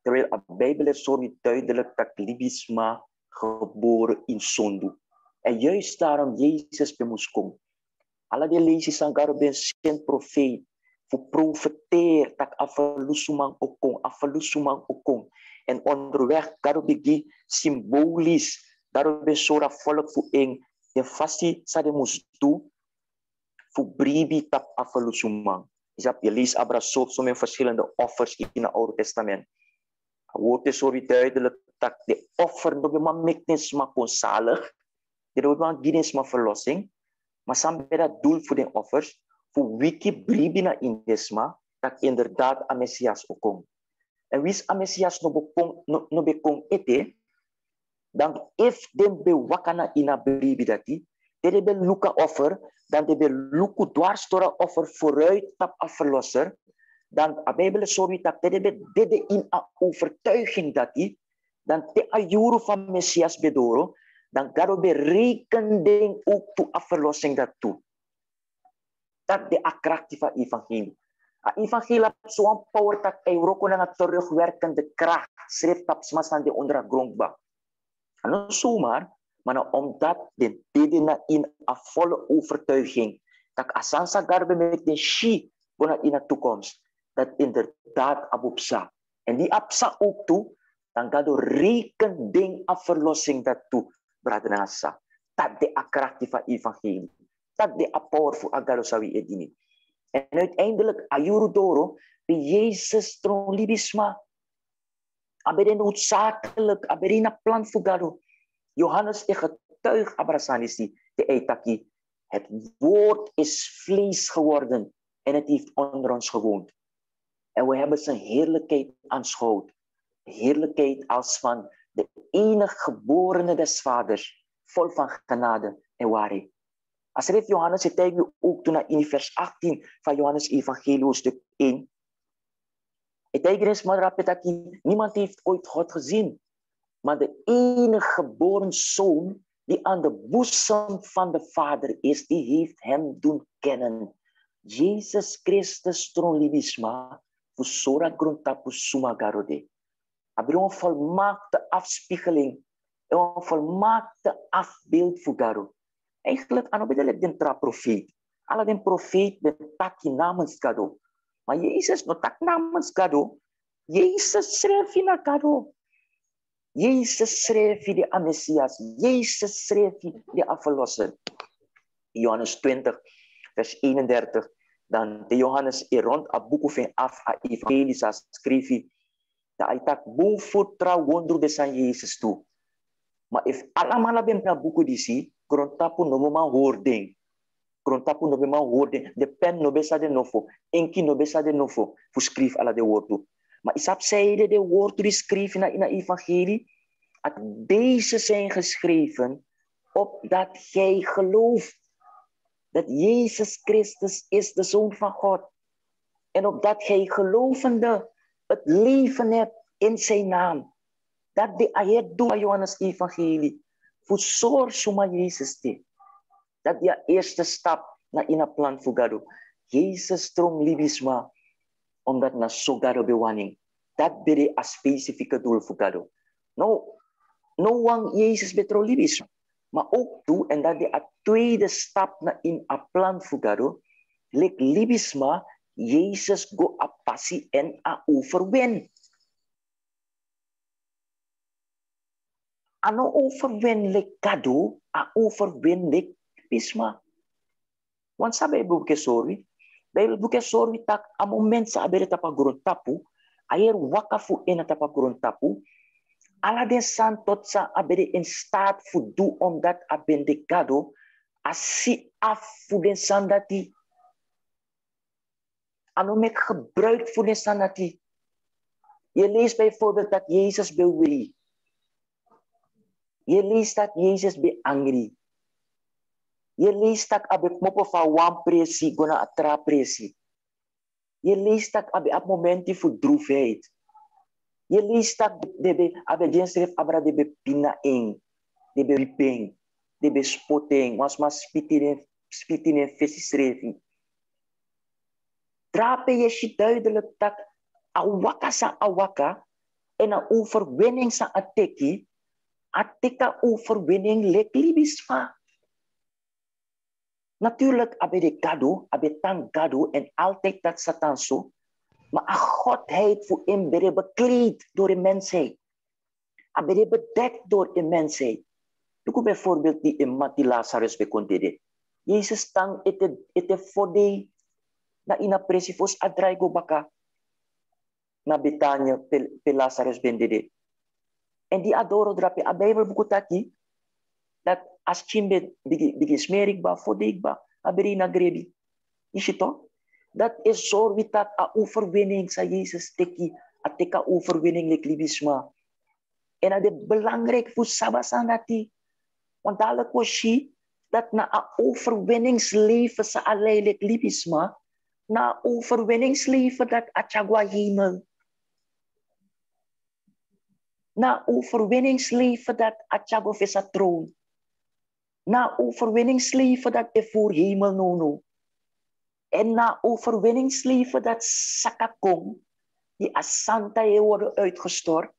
Terwijl de Bijbel is zo duidelijk dat libisma geboren in zonde. En juist daarom Jezus moest komen. Alle de lezers aan Garben zijn profeet. Voor profeteer dat afvalusumang okong. En onderweg Garben symbolisch. Garben sora volk voor een. De fasi sa de moest doen. Voor bribi tap afvalusumang. Je leest Abraham zo met verschillende offers in het Oude Testament. Wordt het zo duidelijk dat de offer nog maar meknis maar onzalig, de nog maar gids maar verlossing, maar samen met dat doel voor de offers, voor wiki bribina in desma, dat inderdaad a Messias ook komt. En wie is a Messias no bekong ete, dan if den bewakana in a bribi dati, de be luka offer, dan de be luku dwarstora offer vooruit tap a verlosser, dan de Bijbel sorry dat de in a overtuiging dat die, dan te ayuru van Messias bedoro, dan garo berekening ook toe a verlossing dat toe. Dat de akrachtige evangelie. A evangelie heeft zo'n power dat Europa na terugwerkende kracht schrijft op smasan de ondergrondba. En zomaar, maar omdat de deden in a volle overtuiging, dat asansa garbe met de shi in de toekomst. Dat inderdaad abupsa. En die absa ook toe, Dan gado rekening aan verlossing daartoe, brada nasa. Dat de akrachtig van evangelie. Dat de powerful agado sawi edini. En uiteindelijk, ayurudoro, bij Jezus tron libisma. Aberin noodzakelijk, aberin een plan voor gado. Johannes is getuig abrasanisi, de eitaki. Het woord is vlees geworden en het heeft onder ons gewoond. En we hebben zijn heerlijkheid aanschouwd. Heerlijkheid als van de enige geborene des vaders, vol van genade en waarheid. Als schreef Johannes, het eigenlijk ook toen in vers 18 van Johannes Evangelie, hoofdstuk 1. Het eigenlijk is niemand heeft ooit God gezien. Maar de enige geboren zoon die aan de boezem van de Vader is, die heeft hem doen kennen. Jezus Christus tron libisma, fusora gruntapu suma garode. Hebben een volmaakte afspiegeling, een volmaakte afbeeld voor Garo. Eigenlijk, aan het den profeet. Alle den profeet ben taki namens Gado. Maar Jezus no tak namens Gado. Jezus schreef in Gado. Jezus schreef de Messias. Jezus schreef de verlosser. Johannes 20, vers 31. Dan de Johannes rond a boek van af a evangelie schreef hij. Dat hij tak boom vertrouw wonder de San Jezus toe. Maar if allemaal ben na boek die zie, grondtapu no man hoording. Grondtapu no man hoording. De pen no besa de nofo. Enki no besa de nofo. Voor schreef alle de woord toe. Maar isap zeide de woord die schreef in de evangelie. Dat deze zijn geschreven opdat gij gelooft dat Jezus Christus is de Zoon van God. En opdat gij gelovende het leven hebt in zijn naam. Dat de ayat doa Johannes Evangelie. Voor zorg suma Jezus te. Dat die eerste stap naar in een plan voor Gado. Jezus strom libisma. Omdat na so Gado bewaning. Dat bere a specifieke doel voor Gado. Nou, no wang Jezus betro libisma. Maar ook toe, en dat de tweede stap naar in een plan voor Gado. Lek libisma. Jezus go a passie en a overwin. Ano overwin lek Gado, a overwin lek libisma. Want sa Bijbel sorry. Bijbel boek sorry tak a moment sa abere tapa grondtapu. Ayer wakafu en tapa grondtapu. Ala den san tot sa abere in staat voor doen omdat abende Gado asi af voor den san dati. Ano mek gebruik voor den san dati. Je leest bijvoorbeeld dat Jezus bewee. Je leest dat Jezus be angry. Je leest dat abek mopo van wan presi gona atra presi. Je leest dat abek momenten voor droefheid. Je leest dat de abek schrijft abra de be pina eng, de be ripeng, de be spoteng, was maar spitien en visie schrijven. Trape je ziet duidelijk dat awaka sa awaka en een overwinning sa ateki, ateka overwinning lek libisma. Natuurlijk abe de Gado, abe tang Gado en altijd dat Satan zo. Maar a godheid voor hem bere bekleed door de mensheid. Abe bedekt door de mensheid. Doe bijvoorbeeld die in Mati Lazarus bekontede. Jezus tang ete fode na ina presifos adraigo baka na Betania pe Lazarus bendede. En die adoro drape a Bijbel bukutaki dat as chimbe bigi smerik ba fode ba aberi na grebi. Is het toch? Dat is zorg dat a overwinning sa Jezus teki a teka overwinning lek libisma. En dat is belangrijk voor sabasan dati. Want dadelijk was je dat na a overwinningsleven sa alay lek libisma, na overwinningsleven dat a chagwa hemel. Na overwinningsleven dat a chago vesa troon. Na overwinningsleven dat e voor hemel nono. En na overwinningsleven dat sakakong, die as santa je worden uitgestort,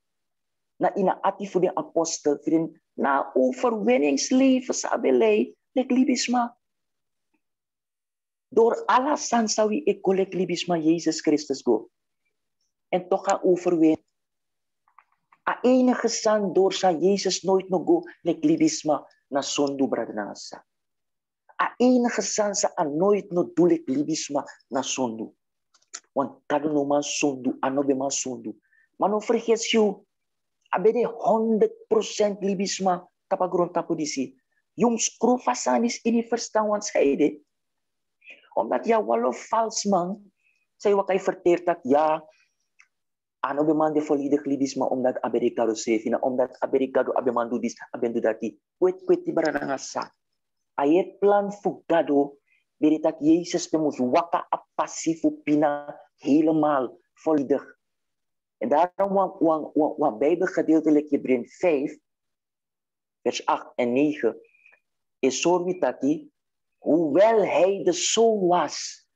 na ina ati voor de apostel, vriend, na overwinningsleven sabelei, lek libisma. Door alla sansawi e kolek libisma Jezus Christus go. En toch ga overwin. A enige san door sa Jezus nooit nogo leklibisma na sondo brada na sa. A enige san sa nooit no dulek libisma na sondo. Want kado no man sondo, ano be man sondo. Mano vergeet you, abede 100% libisma tapagron tapo disi. Yung skrufasanis ini verstaan sa ide. Omdat ja walo vals man, say wakay verteertak ja, ano be man de volledig libisma omdat Amerikado sefina, omdat Amerikado abemandu dis, abendu dati. Kwet di barana sa. Ayet plan fugado, beritak Jezus bemus waka apasifu pina helemaal volledig. En daarom wat Bijbelgedeeltelijk Hebreeën 5, vers 8 en 9, is zorg dat hij, hoewel hij de zoon was,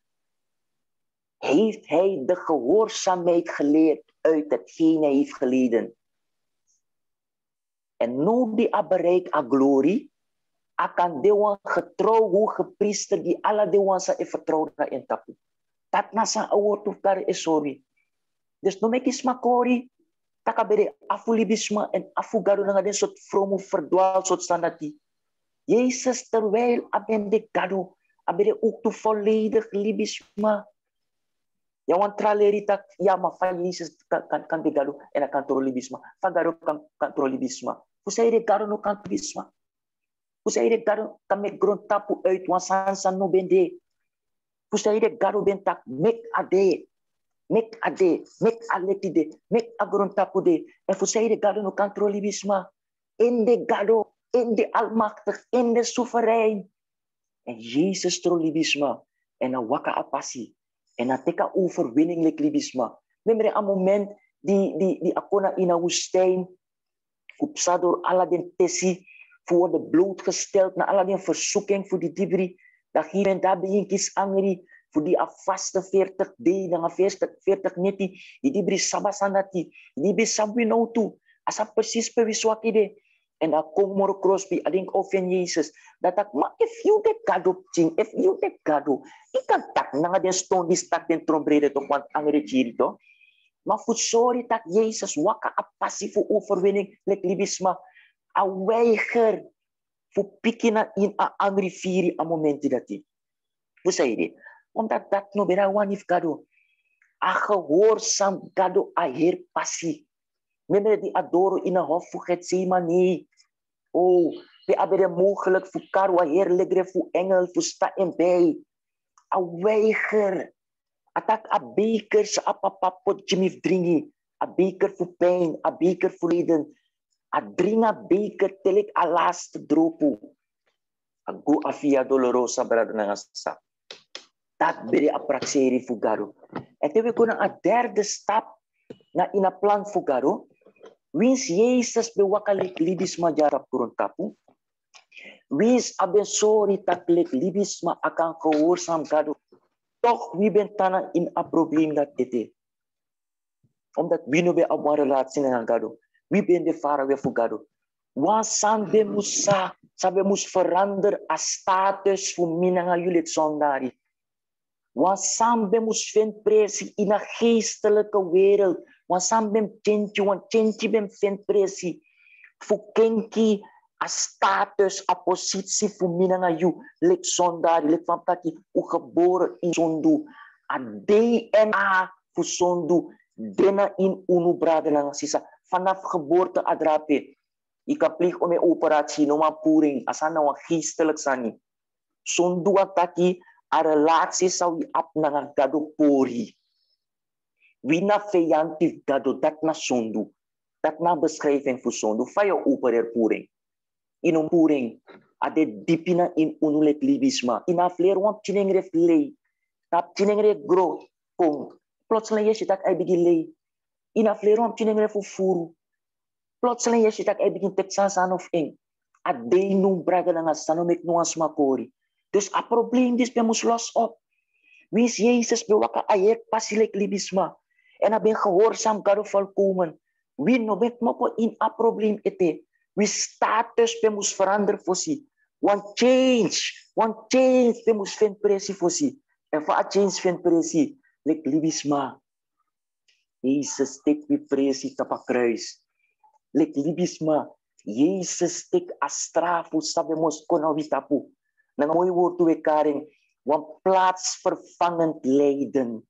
heeft hij de gehoorzaamheid geleerd uit hetgeen hij heeft geleden. En nu die bereik a glorie, akan dewan getrouw hoge priester die alle dewan sa vertrouwd na in tapu. Dat na sa award of kar is sorry. Dus no mekis makori, takabere afulibisma en afugado na den soort fromo verdwaal soort standati. Jezus terwijl abende gado, abende ook to volledig libisma. Ja, want traleri tak, ja, maar van Jezus kan de gado en dan kan tro libisma. Van gado kan tro libisma. Hoe zei de gado no kan libisma? Hoe zei de gado kan met grond tapu uit, want sansan no bende. Hoe zei de gado ben tak, mek ade. Mek ade, mek aletide, mek agrontapu de. En voor zij de gado no controlibisma. In de gado, in de almachtig, in de soeverein. En Jezus trolibisma. En een waka apasi. En een teka overwinninglijk libisma. Memre een moment die akona in een woestijn. Kupsa door alle den tessi. Voor de blootgesteld. Na alle den verzoeking voor die dibri. Dat hier en daar begin kies angri. Voor die vaste 40 day, dan 40 neti, die bri sabasandati, die bri sabinautu, asa precies per wiswaki de. En dan kom moro crossby, adink of in Jezus, dat ik, maar if you de gado ting, if you de gado, ik kan tak, na den stone die stak den trombrede toch, want angere chiri toch. Maar voor sorry dat Jezus waka a passieve overwinning, lek libisma, a weiger, voor pikina in a angry firi a momenti dati. Hoe zei je? Omdat dat no berawan if gado. A gehoorzaam gado a heer passie. Memre die adoro in een hof voor Gethsemane. Oh, we hebben mogelijk voor karo a heer legre voor engel voor sta en bij. A weiger. Atak a beker sa apapapot jimif dringi. A beker voor pijn, a beker voor lijden. A dringa beker telik a laatste dropu. A go a via dolorosa brada nangasa. Dat bere a praxeri fugaro. En toen we kunnen een derde stap na in een plan fugaro. Wins Jezus bewakalik libisma jarap kurun tapu. Wins abensori taklik libisma akan gehoorzaam gado. Toch wie ben tana in een probleem dat ete. Omdat wie no be op een relatie dengan gado. Wie ben de fara we fugaro. Wasan be musa sabe mus verander a status fu minanga julit sondari. Want samen moest vinden pressie in een geestelijke wereld. Want samen bem vinden pressie. Voor kenki a status, a positie voor minanga you. Lek sondari, lek van taki, u geboren in zondu. A DNA voor zondu. Dena in unu brada lang sisa. Vanaf geboorte adrape. Ik kan plicht om een operatie, noma puring. Asana wa geestelijk sani. Zondu ataki. A relatie zou je ap na gado pori. Wina feyantiv gado dat na sondu. Dat na beschrijving voor sondu. Faya operer puring. In een puring. Ade dipina in unulet libisma. In a fleer want chinengre lei. Tap chinengre gro. Kong. Plotseling je dat hij begin lei. In a fleer want chinengre fu furu. Plotseling je dat hij begin teksan of ing. Ade num braga na sanomek nuans makori. Dus a probleem dis be mus los op. Wins Jezus bewaka ayek pasilik libisma. En a ben gehoorzaam gado volkomen. Wie no bet mopo in a probleem ete. Wie status be mus verander fosi. Want change be mus vind presi fosi. En voor a change vind presi. Lik libisma. Jezus tek wie presi tapa kruis. lek libisma, Jesus tek astrafu sabemos kona witapu. Nang mooi woord we karing, wan plaatsvervangend lijden.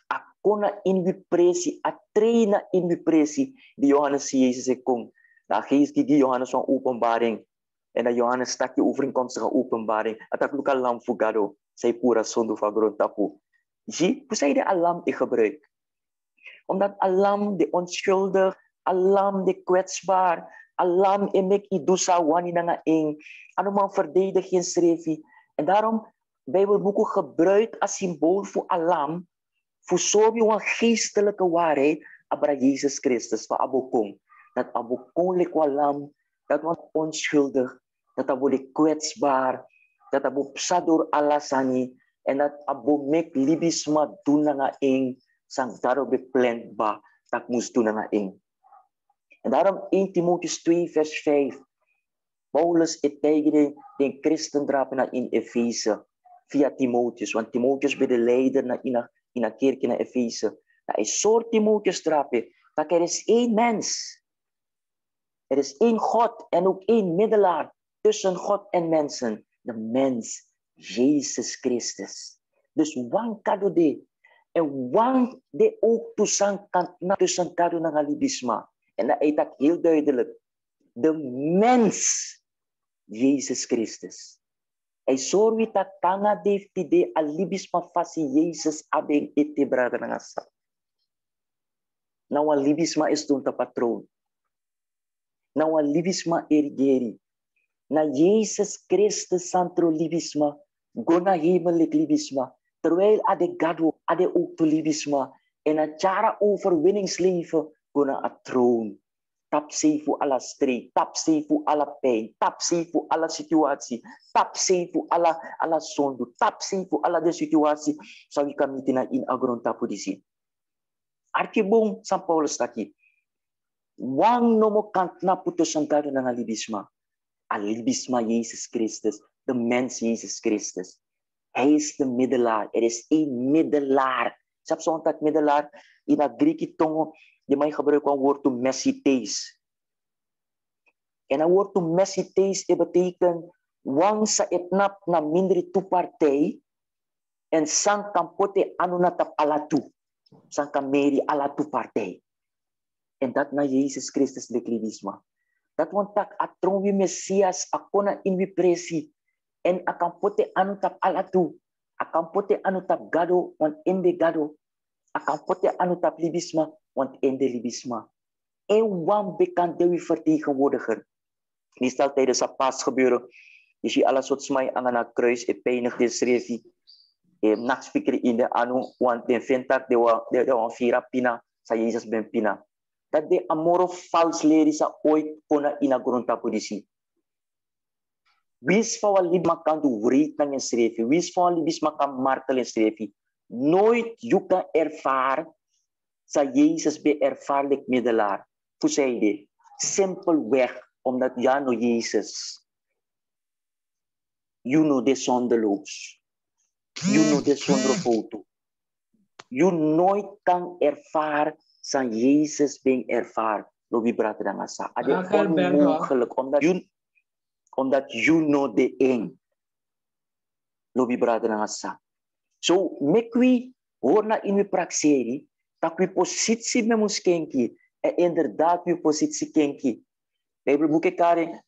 Akona in wipresi, a traina in wipresi, die Johannes Jezus kom. Na geest die Johannes van openbaring. En dat Johannes stak je overeenkomstige openbaring. At ook alam fugado, zij pura sondo van grond tapu. Zie, hoe zij de alam te gebruik? Omdat alam de onschuldig, alam de kwetsbaar, alam emek idusa wani na nga ing, ano man verdediging schreef. En daarom, Bijbelboeken gebruikt als symbool voor alam, voor zo'n geestelijke waarheid, abra Jezus Christus, van abokong. Dat abokong lekwalam, dat was onschuldig, dat abo de kwetsbaar, dat abo psadur alasani, en dat abo mek libisma doen na nga ing, sang daro bepland ba, tak moest doen na nga ing. En daarom 1 Timotheus 2 vers 5, Paulus het tegen den christen drapen in Efeze, via Timotheus, want Timotheus bij de leider in een kerk in Efeze. Dat is soort Timotheus drapen, dat er is één mens. Er is één God en ook één middelaar tussen God en mensen. De mens, Jezus Christus. Dus wan kado de. En wan de ook tussen kado na galibisma. En dat is dat heel duidelijk. De mens, Jezus Christus. Hij zorgt dat kanga heeft de alibisma fasi Jezus abeng ete brada nangasa. Nou alibisma is toen de patroon. Nou alibisma ergeri. Na Jezus Christus santro libisma. Gona hemelijk libisma. Terwijl ade gado ade ook to libisma. En a chara overwinningsleven gona a troon. Tapsee voor alle strijd, tapsee voor alle pijn, tapsee voor alle situatie, tapsee voor alle zonde, tapsee voor alle de situatie. Zou je kan niet in agron tapu disi. Arkebong San Paulus taki. Wang nomo kant na puto sangkado ng alibisma. Alibisma Jezus Christus, de mens Jezus Christus. Hij is de middelaar. Er is één middelaar. Sap zo'n tak middelaar in a Grieki tongo. Die mij gebruikt een woord to messites. En een woord to messites betekent wang sa etnap na mindri tu partij en sang kampote anu na tap alatu. Sang kameri alatu partij. En dat na Jezus Christus de klibisma. Dat want tak atron wi Messias akona in wi presi en akampote anu tap alatu. Akampote anu tap gado want in de gado. Akampote anu tap libisma. Want in de libisma. En wan bekend de vertegenwoordiger. Die stelt tijdens een paasgebeuren. Je ziet alles wat mij aan een kruis. En pijnig de schreef. Nachtspikker in de anu. Want de vindt de wan vira pina. Sa Jezus ben pina. Dat de amoro vals leren sa ooit kona in een grond tapodisi. Wis van wat libisma kan doen wreed naar je schreef. Wis van wat libisma kan martelen schreef. Nooit je kan ervaren. Sa Jezus be ervaarlijk middelaar. Hoe zei hij? Simpelweg, omdat Jano Jezus. You know de zondeloos. You know de zonder foto. You nooit kan ervaren, sa Jezus ben ervaar. Lobi brate dan asa. Ade onmogelijk, omdat you know de eng. Lobi brate dan asa. So, mekwi, hoor na in we praxeri, dat we positie met ons kenki. En inderdaad, we positie kenki. Bijbelboeken kare,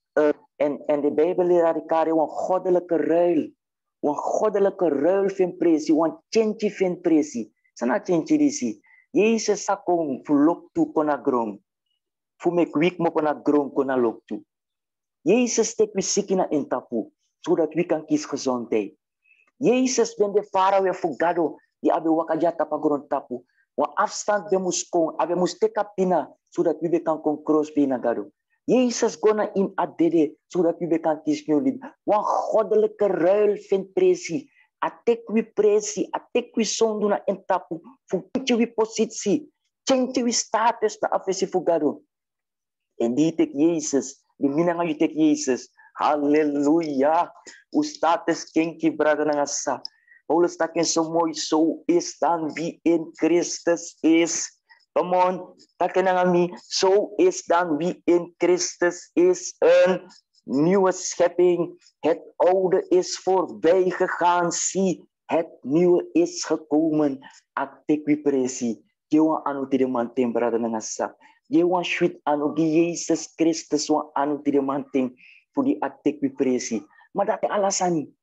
en de Bijbelleraar kare, een goddelijke ruil. Een goddelijke ruil vindt presi, een tjentje vindt presi. Sana tjentje disi. Jezus sakong fulok tu kona grong. Fumek wik mo kona grong kona lok tu. Jezus stek we sikina in tapu, zodat we kan kies gezondheid. Jezus ben de farao en fugado, die abe wakajata pa grond tapu. Wa afstand be muskong, abe musteka pina, zodat we kan kon cross pina gado. Jezus gona in adede, zodat we kan kies nyolib. Wa goddelijke ruil vindt presi. Atek we presi, atek we sonduna in tapu. Fukitje we positie, change we status na afesi fugado. En die tek Jezus, die minanga you tek Jezus. Halleluja. O status kenki brada na sa. Paulus staat in zo mooi, zo is dan wie in Christus is. Come on, takenangami, zo is dan wie in Christus is een nieuwe schepping. Het oude is voorbij gegaan, zie, het nieuwe is gekomen. Atekwi presi, jewa anu tide mantem brada nangasa. Jewa sweet anu gi Yesus Christus wa anu tide mantem voor die atekwi presi. Maar dat alasani,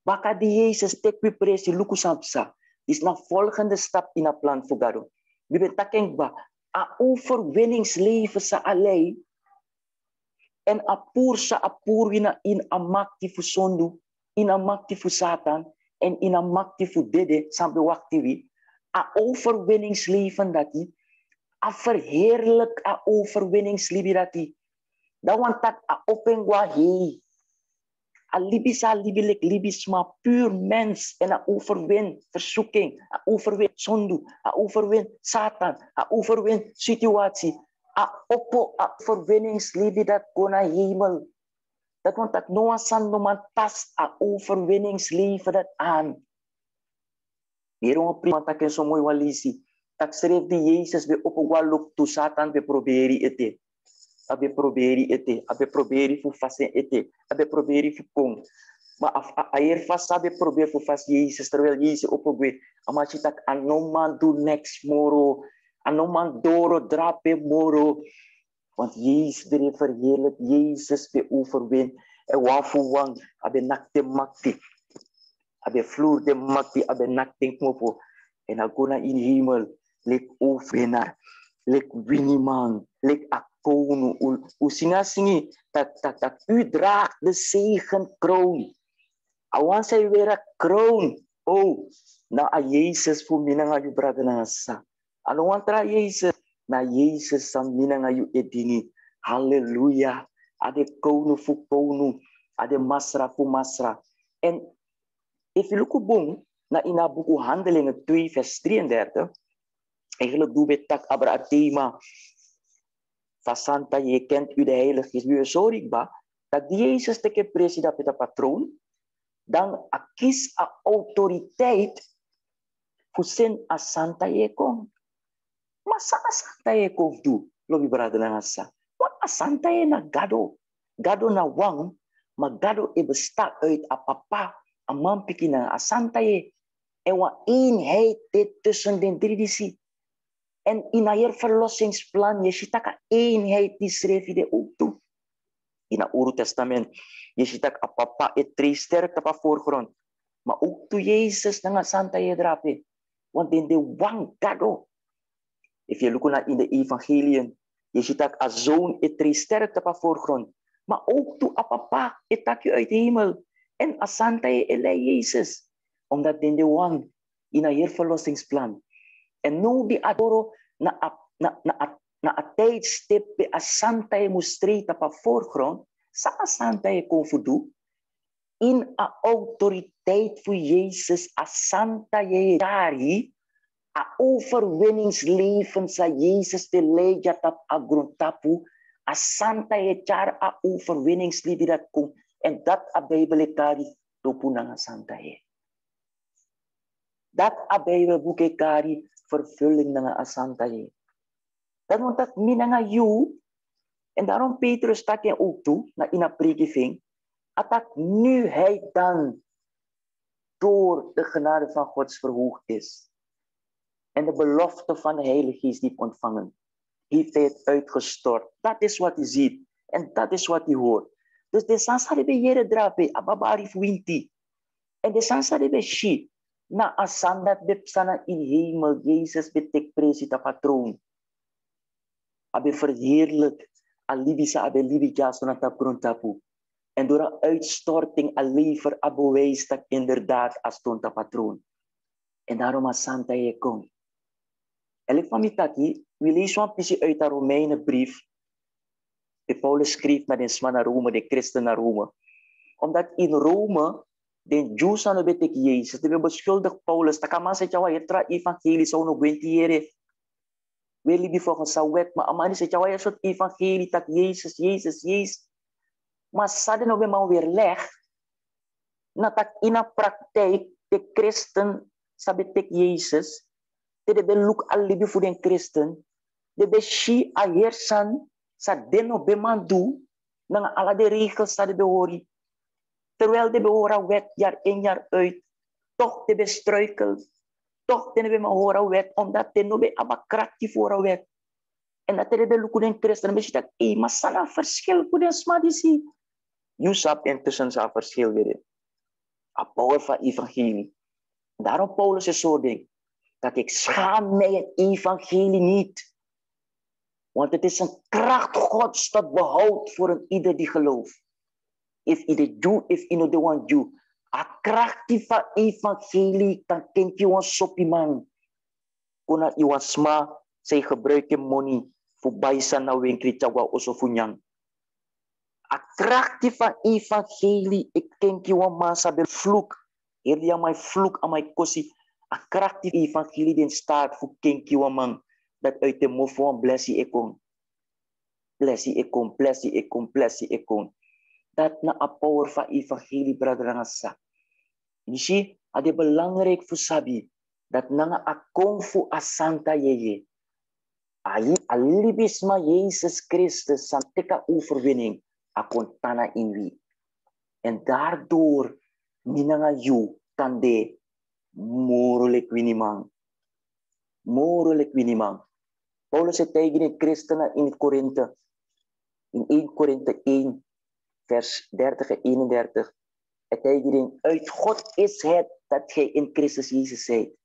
baka di Yesus tekwi presi luku samsa. Is na volgende stap in a plan voor gado. We betekent ba a overwinningsleven sa alei en a pur sa a purwina in a makti fu sondu, in a makti fu satan en in a makti fu dede sampai wakti wi a overwinningsleven dati a verheerlijk a overwinningsleven dati da want tak a opengwa hei a libisa libilik libis ma puur mens en a overwin verzoeking, a overwin zonde, a overwin Satan, a overwin situatie, a oppo a overwinningsleven dat kon na hemel. Dat want dat Noah san no man tas a overwinningsleven dat aan. Hierom prima tak en so mooi walisi. Tak schreef die Jezus weer op waluk to Satan we proberen het. Abe proberi ete, abe proberi fu fasen ete, abe proberi fu kong. Maar ayer fast abe proberi fu fas Jezus, terwijl Jezus opogwe, amachitak anoman do next moro, anoman doro drape moro. Want Jezus bere verheerlijk, Jezus be overwin, en wafu wang, abe nakte makti, abe vloer de makti, abe nakte kmopo, en agona in hemel, lek overwinnaar, lek winiman, lek akonu, u singa-singi, dat u draagt de zegenkroon. Awan say weer a kroon. Oh, na a Jezus voor minanga yu brada na sa. Ano wantra Jezus? Na Jezus sa minanga yu edini. Halleluja. Ade konu fu konu. Ade masra fu masra. En if you look boom, na ina buku Handelingen 2 vers 33, eigenlijk doe we tak abra thema Vasanta, je kent u de Heilige Geest. Nu is zo ba dat Jezus teke president met een patroon, dan a kies a autoriteit voor zijn a Santa je kom. Maar sa a Santa je kom do, lobi brada na sa. Want a Santa je na gado, gado na wang, maar gado e bestaat uit a papa, a man piki na a Santa je. En wa eenheid tussen de drie disi. En in een verlossingsplan, je ziet dat eenheid die schreef je ook toe. In het Oude Testament, je ziet dat papa het drie sterk op de voorgrond. Maar ook toe Jezus naar Santa je drape. Want in de wang gado. If je look naar in de evangeliën, je ziet dat een zoon het drie sterk op de voorgrond. Maar ook toe papa het takje uit de hemel. En a Santa je elei Jezus. Omdat in de wang, in een verlossingsplan. En nu die adoro na a tijdstip bij a Santa je moest streden op de voorgrond, sa a Santa je kon voldoen, in a autoriteit voor Jezus, a Santa je dari, a overwinningsleven sa Jezus de leidja tap a grondtapu, a Santa je char a overwinningsleven dat komt, en dat a Bijbel kari topu na Santa je. Dat a Bijbel boek kari vervulling na Santa je. Dat want dat minanga you, en daarom Petrus stak je ook toe, na in een predikking, dat nu hij dan door de genade van Gods verhoogd is. En de belofte van de Heilige Geest die ontvangen, heeft hij het uitgestort. Dat is wat hij ziet. En dat is wat hij hoort. Dus de sansari be jere drape, ababari fuinti. En de sansari be shi, na asandat bepsana in hemel, Jezus betek presita patroon. Abe verheerlijk, alibisa abe libija sonata grondtapu. En door een uitstorting alever abe wijs dat inderdaad astonta patroon. En daarom a Santa je komt. En ik van mitaki, we lezen een beetje uit de Romeinenbrief. De Paulus schreef naar de Sma naar Rome, de christen naar Rome. Omdat in Rome, de Jews aan de betek Jezus, die beschuldigd Paulus, dat kan man zeggen, je tra evangelie zou nog wentiëren. We lieben volgens zijn wet, maar amani zeggen, je soort evangelie, dat Jezus, Jezus, Jezus. Maar sadden nog eenmaal weer leg, dat in de praktijk de christen, sabetek Jezus, de look al liefde voor de christen, de beshi a heersen sa deno bemandu na alle de regels sa de behori. Terwijl de behora wet jaar in jaar uit, toch de bestruikel, toch de behora wet, omdat de nobe abakrakti voor een wet. En dat de belukken christen, dan dat maar sana verschil kuden smadisi. Yusap intussen sa verschil weer. A power van evangelie. Daarom Paulus is zo ding, dat ik schaam mij het evangelie niet. Want het is een kracht Gods dat behoudt voor een ieder die gelooft. If ieder Jew, if ino de one Jew. A kracht van evangelie kan kent je een soppie man. Kuna iwan sma, zij gebruiken money voor bijzijn na winkri tjawa oso funyang. A kracht van evangelie, ik kent je een man sabe vloek. Hier die aan mijn vloek, aan mijn kosie. A kracht van evangelie die staat voor kent je een man. Dat uit de mond van blessie ik kom. Blessie ik kom, blessie ik kom, blessie ik kom. Dat na a power van evangelie, brother en asa. Dus het is belangrijk voor sabi. Dat na a kom voor a santa yeye. A libisma Jezus Christus, santeka overwinning. A kontana in wie. En daardoor, minanga you, kan de morelijk winimang. Morelijk winimang. Paulus zei tegen de christenen in Korinthe, in 1 Korinthe 1, vers 30 en 31. Het tegen uit God is het dat gij in Christus Jezus zijt,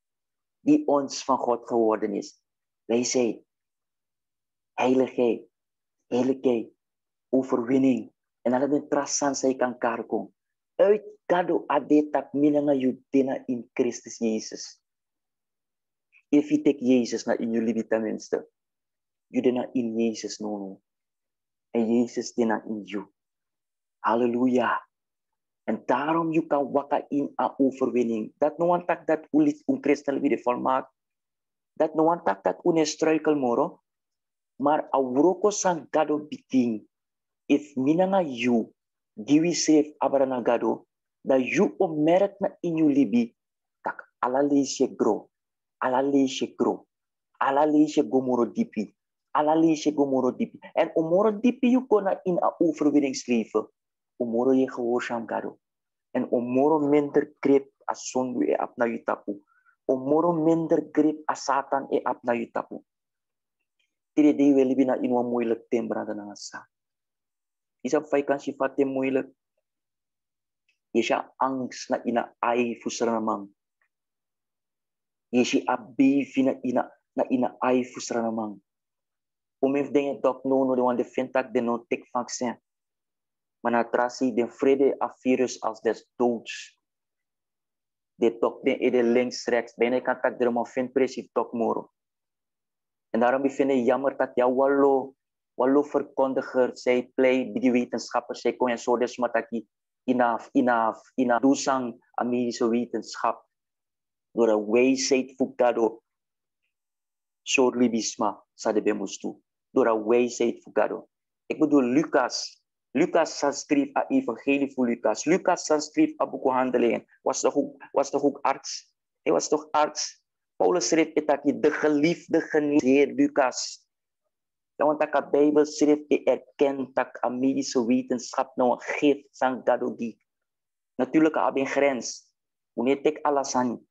die ons van God geworden is. Wij zijn heiligheid, heerlijkheid, overwinning. En dat het trasan zij kan karkong. Uit kado adetak minanga judena in Christus Jezus. If je take Jezus naar in jullie tenminste. Judena in Jezus nono. En Jezus dena in you. Halleluja. En daarom je kan wakker in aan overwinning. Dat no one tak dat ulit christen weer volmaakt. Dat no one tak dat une struikel moro. Maar awroko sang gado biting. If minanga you, giwi sef abrana gado, dat you opmerkt na in you libi, tak ala leesje gro. Ala leesje gro. Ala leesje gomoro dipi. Ala leesje gomoro dipi. En omoro dipi you kona in a overwinningsleven. Omoro je gehoorzaam gado. En omoro minder grip as sondu e ap na yutapu. Omoro minder grip as Satan e ap na yutapu. Tire de we libi na inwa moeilijk tembra na ngasa. Isa fai kan sifate moeilijk. Yesha angst na ina ai fusranamang. Yeshi abifi na ina ai fusranamang. Omef dingen dok no de wan de fintak de no tek vaccin. Maar na trasi de vrede a virus als des doods. De tok de de links rechts. Bijna kan tak de man vind precies tok moro. En daarom vind ik jammer dat jou wallo verkondiger, zij play, die wetenschappers, zij kon je zo dus mataki ina dusang Amerikaanse wetenschap. Door een wijsheid fugado. Zo libisma sa de bemustu. Door een wijsheid fugado. Ik bedoel Lucas. Lucas schreef a evangelie voor Lucas. Lucas schreef a boek Handelingen. Was toch ook arts? Hij was toch arts? Paulus schreef het de geliefde Heer Lucas. Want de Bijbel schreef je erkent dat de medische wetenschap nou een gift van Gadodi. Natuurlijk heb je een grens. Wanneer ik alles aan.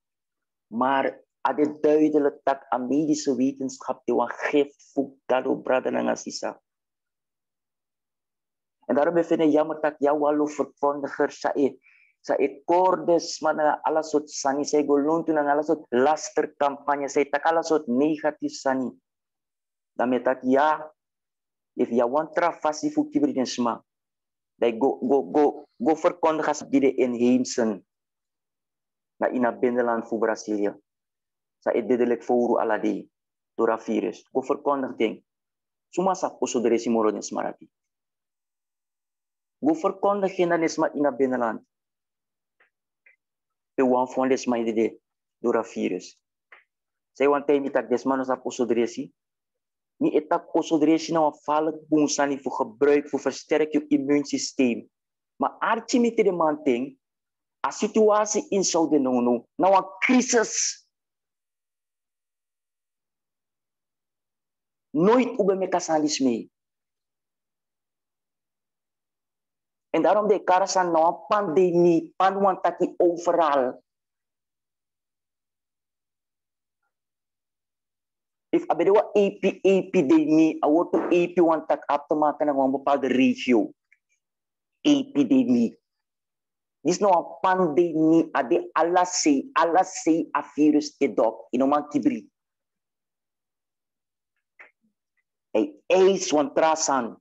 Maar het is duidelijk dat de medische wetenschap een gift voor Gado brother en assisa. En daarom vind ik jammer dat jouw wallo verkondiger sa kordes mana ala soort sani say golon tu nang ala soort laster kampanye say tak ala soort negatief sani. Dan tak ya if ya want tra fasi fu kibridensma. Dai go verkondigas die inheemsen na ina binnenland fu Brasilia. Sa ededelek fouru ala di dora virus. Go verkondig ding. Suma sa puso dere simoro den smarati. Go verkondig na nesma ina binnenland. Pe wan fon desma idede dora virus. Say one time itak desma no sa puso dere si. Ni etak puso dere si na wan falak bungsani fu gebruik fu versterk je immuunsysteem. Maar archi met de manting, a situatie in Saudi nono, na wan crisis. Nooit ube me kasalis mee. En daarom de karasan no pandemie, panwan taki overal. If abedewa epidemie, awoto epi wan tak ap te maken ng een bepaalde regio. Epidemie. Dis no een pandemie, ade alasei a virus edok, inoman kibri. Hey, eis wan trasan.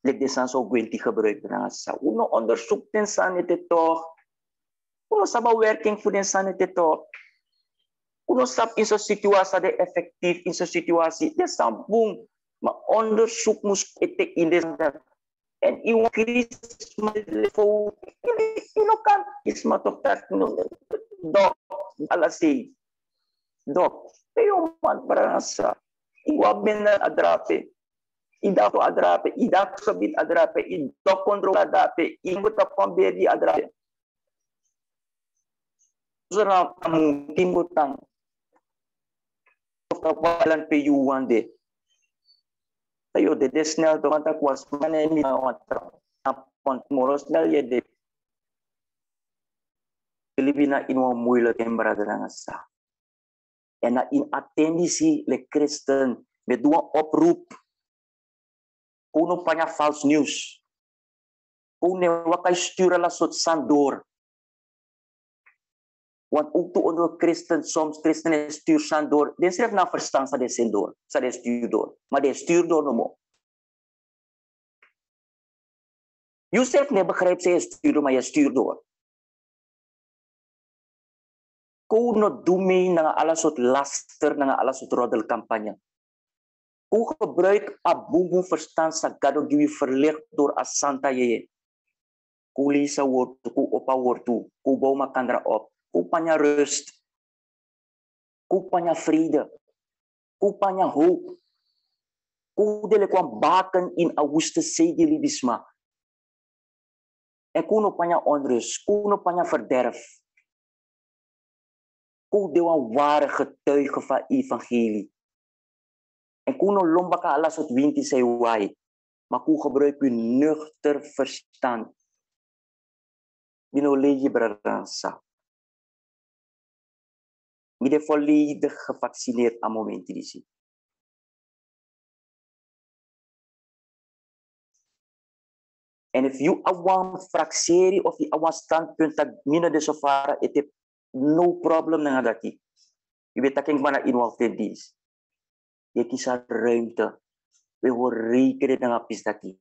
Lek de san so gwenti gebruik na sa. Uno onderzoek den san ite toch. Uno saba werking voor den san ite toch. Uno sap in zo'n situatie de effectief in zo'n situatie. De san boom. Maar onderzoek moest ite in de en iwan Christus voor ino kan is maar toch dat dok alasei dok. Pero man barasa. Iwa benda adrape. Ida to adrape, ida sabit adrape, ida kontrol adrape, ingo tapang bedi adrape. Zara kamu timbutang. Kapalan pe yuwan de. Tayo de desnel to kanta kwas manemi na watra. Napon moros nal ye de. Filipina inwa muila kembra de sa. En na in attendisi le Christen met dua oproep. Kuno pa niya false news. Kuno wakay sturen la sot sandor. Want ook to onder christen, soms christenen stuur sandor. Den schrijf na verstaan sa de sendor, sa de stuurdor. Maar de stuurdor no mo. Joseph ne begrijpt ze stuurdor, maar je stuurdor. Kuno dumei na ala sot laster, na ala sot rodel kampanye. Hoe gebruik abubu verstand sa gado giwi verlicht door asanta yeye. Kuli sa woord, ku opa woord toe, ku bouw makandra op, ku panya rust, ku panya vrede, ku panya hoop, ku dele kwam baken in auguste segelibisma. En kuno panya onrust, kuno panya verderf. Ku dewa ware getuige van evangelie. En kuno lomba ka alas wat winti say wai. Maar ku gebruik u nuchter verstand. Bino leji bradansa. Mide volledig gevaccineerd aan momenten die zie. En if you awan frakseri of you awan standpunt dat mina de sofara, het heeft no problem na dati. Je weet dat ik mana involved in dienst. Je kies ruimte. We horen rekenen dengan apis dati.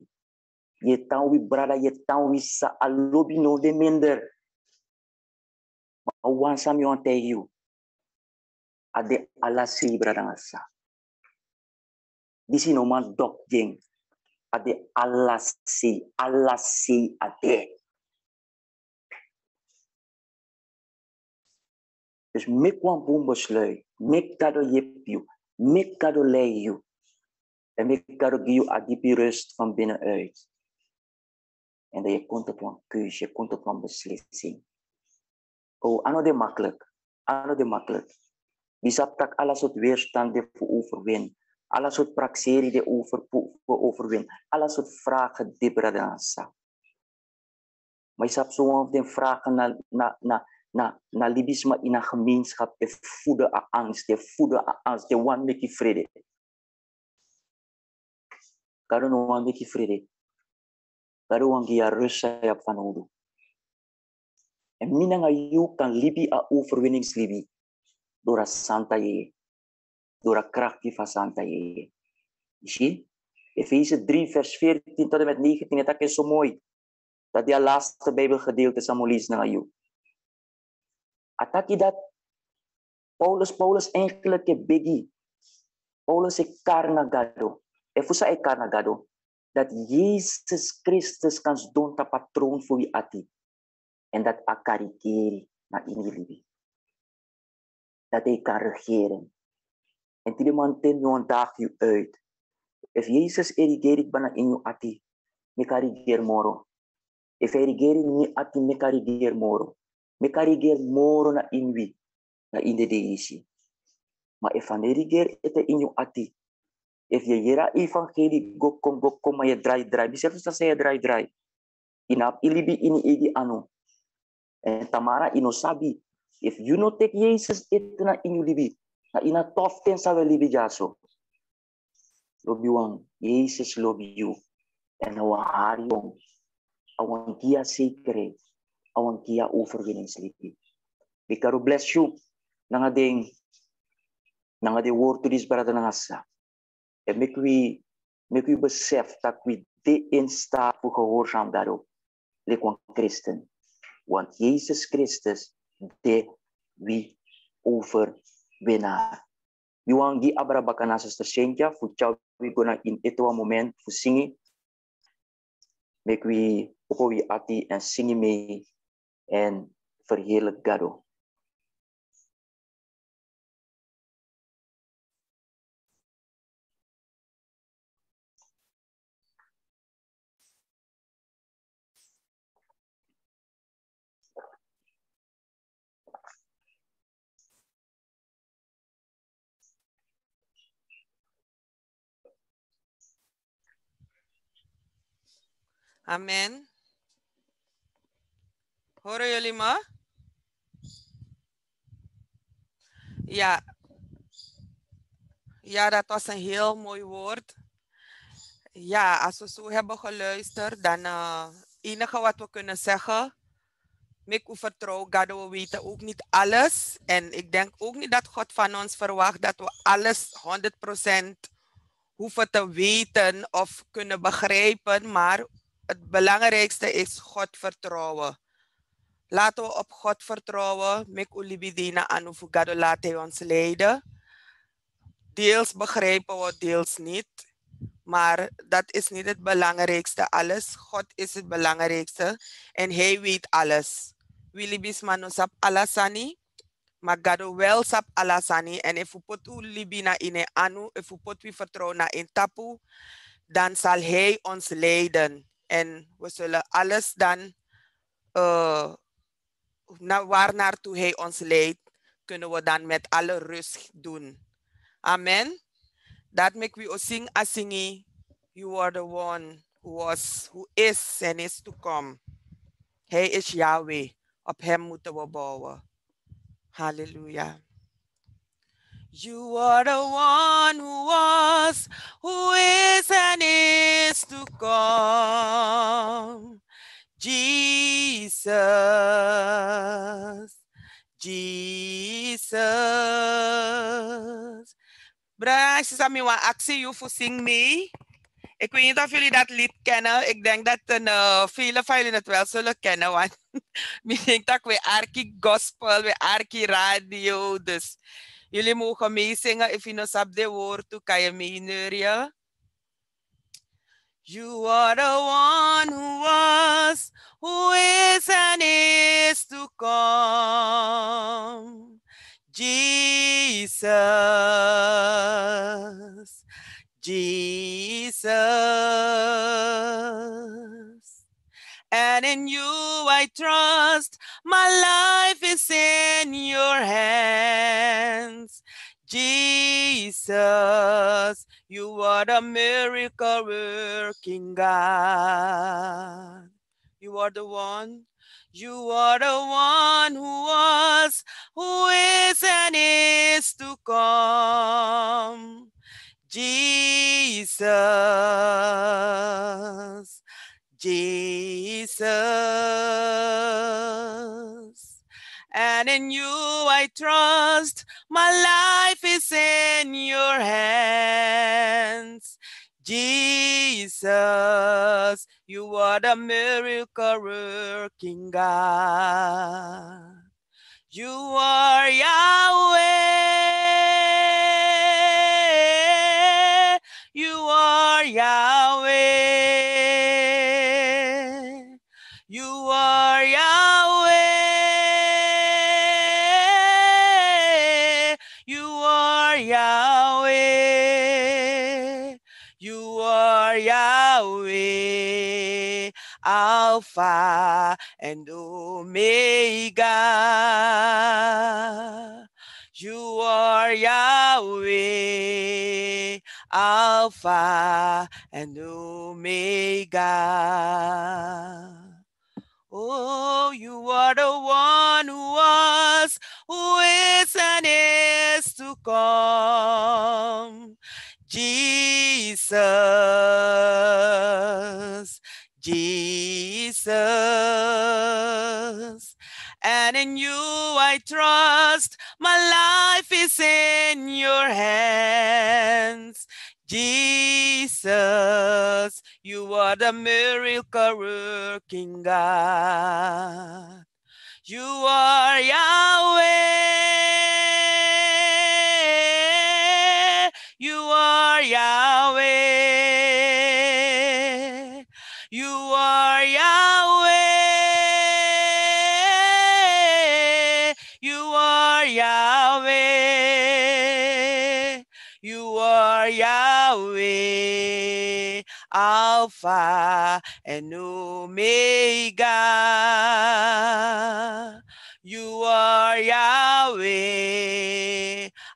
Je tahu wi brada, je tahu wi sa alobi no de minder. Maar wan sam yon te you. Ade alasi brada ngasa. Disi no man dok jeng. Ade alasi ade. Dus mek wan boom besluit. Mek kado jep you. Mek kado lei you. En mek kado give you adipi rust van binnenuit. En dat je komt op een keuze, je komt op een beslissing. Oh, ano de makkelijk. Ano de makkelijk. Die saptak alles wat weerstand de voor overwin. Alles wat praxeri de voor overwin. Alles wat vragen de bradansa. Maar je sap zo de vragen na libisma in een gemeenschap. De voeden aan angst. De voeden aan angst. De wan met die vrede. Karo no wan met die vrede. Karo wan gia rust op van odo. En minanga yu kan libi a overwinningslibi. Door a santa ye. Door a kracht van santa ye. Zie? Efeze 3 vers 14 tot en met 19. Het is zo mooi. Dat die laatste Bijbelgedeelte samolis na yu. Ataki dat Paulus eigenlijk ke begi. Paulus e karnagado. Efusa e karnagado. Dat Jezus Christus kan doen ta patroon voor wie ati. En dat akarikeri na inilibi. Dat hij kan regeren. En die man ten yon daag u uit. If Jezus erigerik bana in you ati, me kariger moro. If erigeri ni ati, me kariger moro. Me kariger moro na inwi, na in de deisi. Ma evangelie ete inyo ati. If je yera evangelie go kom ma je dry. Bisa tu saya dry. Inap ilibi ini igi anu. En tamara ino sabi. If you no take Jesus ete na inyo libi. Na ina tof ten sawe libi jaso. Lobi wang, Jesus love you. En awa hariong. Awan kia sekere. Awan kia overwinningslipi. Bikaro bless you. Nanga ding word to this brother nangasa. En make we besef dat we de in staat voor gehoorzaam daarop. Lekwan christen. Want Jezus Christus de wie overwinnaar. We want gi abra bakana sister Cynthia voor jou we gonna in etwa moment voor zingen. Make we oko we ati en zingen mee en verheerlijk God. Amen. Horen jullie me? Ja. Ja, dat was een heel mooi woord. Ja, als we zo hebben geluisterd, dan enige wat we kunnen zeggen. Ik vertrouw God, we weten ook niet alles. En ik denk ook niet dat God van ons verwacht dat we alles 100% hoeven te weten of kunnen begrijpen. Maar het belangrijkste is God vertrouwen. Laten we op God vertrouwen. Mek ulibidina anu fugado laat hij ons leiden. Deels begrijpen we, deels niet. Maar dat is niet het belangrijkste. Alles. God is het belangrijkste. En hij weet alles. Willy bismanu sap alasani. Maar God wel sap alasani. En if we put ulibina in anu. If we put we vertrouwen na in tapu. Dan zal hij ons leiden. En we zullen alles dan waar naartoe hij ons leidt, kunnen we dan met alle rust doen. Amen. Dat make we sing a singi. You are the one who was, who is and is to come. Hij is Yahweh. Op hem moeten we bouwen. Halleluja. You are the one who was, who is and is to come. Jesus, Jesus. Bruis, is aan mij een actie, je voor zing mee. Ik weet niet of jullie dat lied kennen. Ik denk dat vele van jullie het wel zullen kennen. Want ik denk dat we Arki Gospel, we Arki Radio. Dus jullie mogen meezingen. If je nog op de woord, kan je meeneuren. You are the one who was, who is and is to come. Jesus, Jesus. And in you I trust, my life is in your hands. Jesus, you are the miracle working God. You are the one. You are the one who was, who is and is to come. Jesus, Jesus. And in you I trust, my life is in your hands. Jesus, you are the miracle working God. You are Yahweh. You are Yahweh. You are Yahweh. You are Yahweh. You are Yahweh. Alpha and Omega. You are Yahweh. Yahweh, Alpha and Omega. Oh, you are the one who was, who is, and is to come. Jesus, Jesus. And in you I trust, my life is in your hands. Jesus, you are the miracle working God. You are Yahweh. You are Yahweh. You are Yahweh. You are Yahweh. You are Yahweh, Alpha and Omega. You are Yahweh,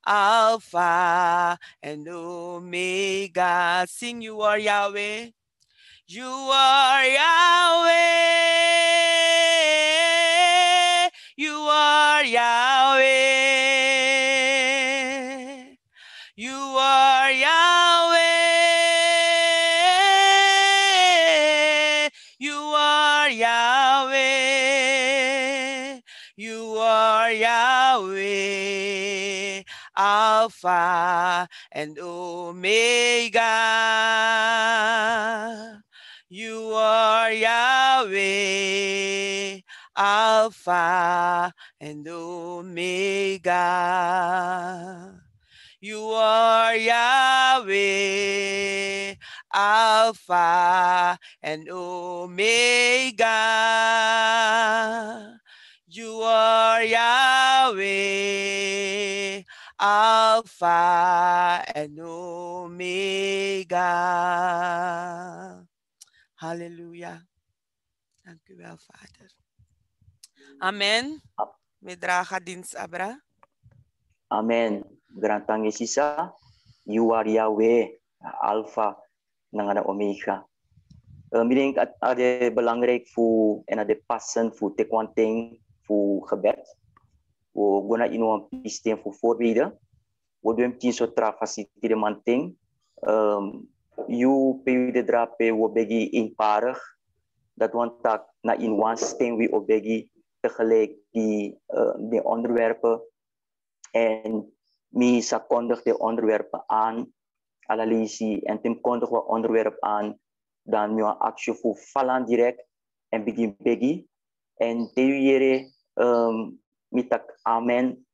Alpha and Omega. Sing, you are Yahweh. You are Yahweh. You are Yahweh. You are Yahweh. You are Yahweh. You are Yahweh. Alpha and Omega. You are Yahweh. Alpha and Omega. You are Yahweh, Alpha and Omega. You are Yahweh, Alpha and Omega. Hallelujah. Dank u wel, Vader. Amen. Medraga dienst, Abra. Amen. Grantang Yesus, you are Yahweh, Alpha, nangana Omega. Ik denk dat het belangrijk voor en dat passen voor te kwanting voor gebed. We gaan in een systeem voor voorbeelden. We doen het zo trafaciteren manting. You pay de drape we begi eenparig. Dat want tak na in one stem we obegi tegelijk die onderwerpen. En mi kondig de onderwerpen aan. Alalisi en tim kondig we onderwerp aan. Dan mi actie voor vallen direct en begin begi. En tewiere mi tak amen.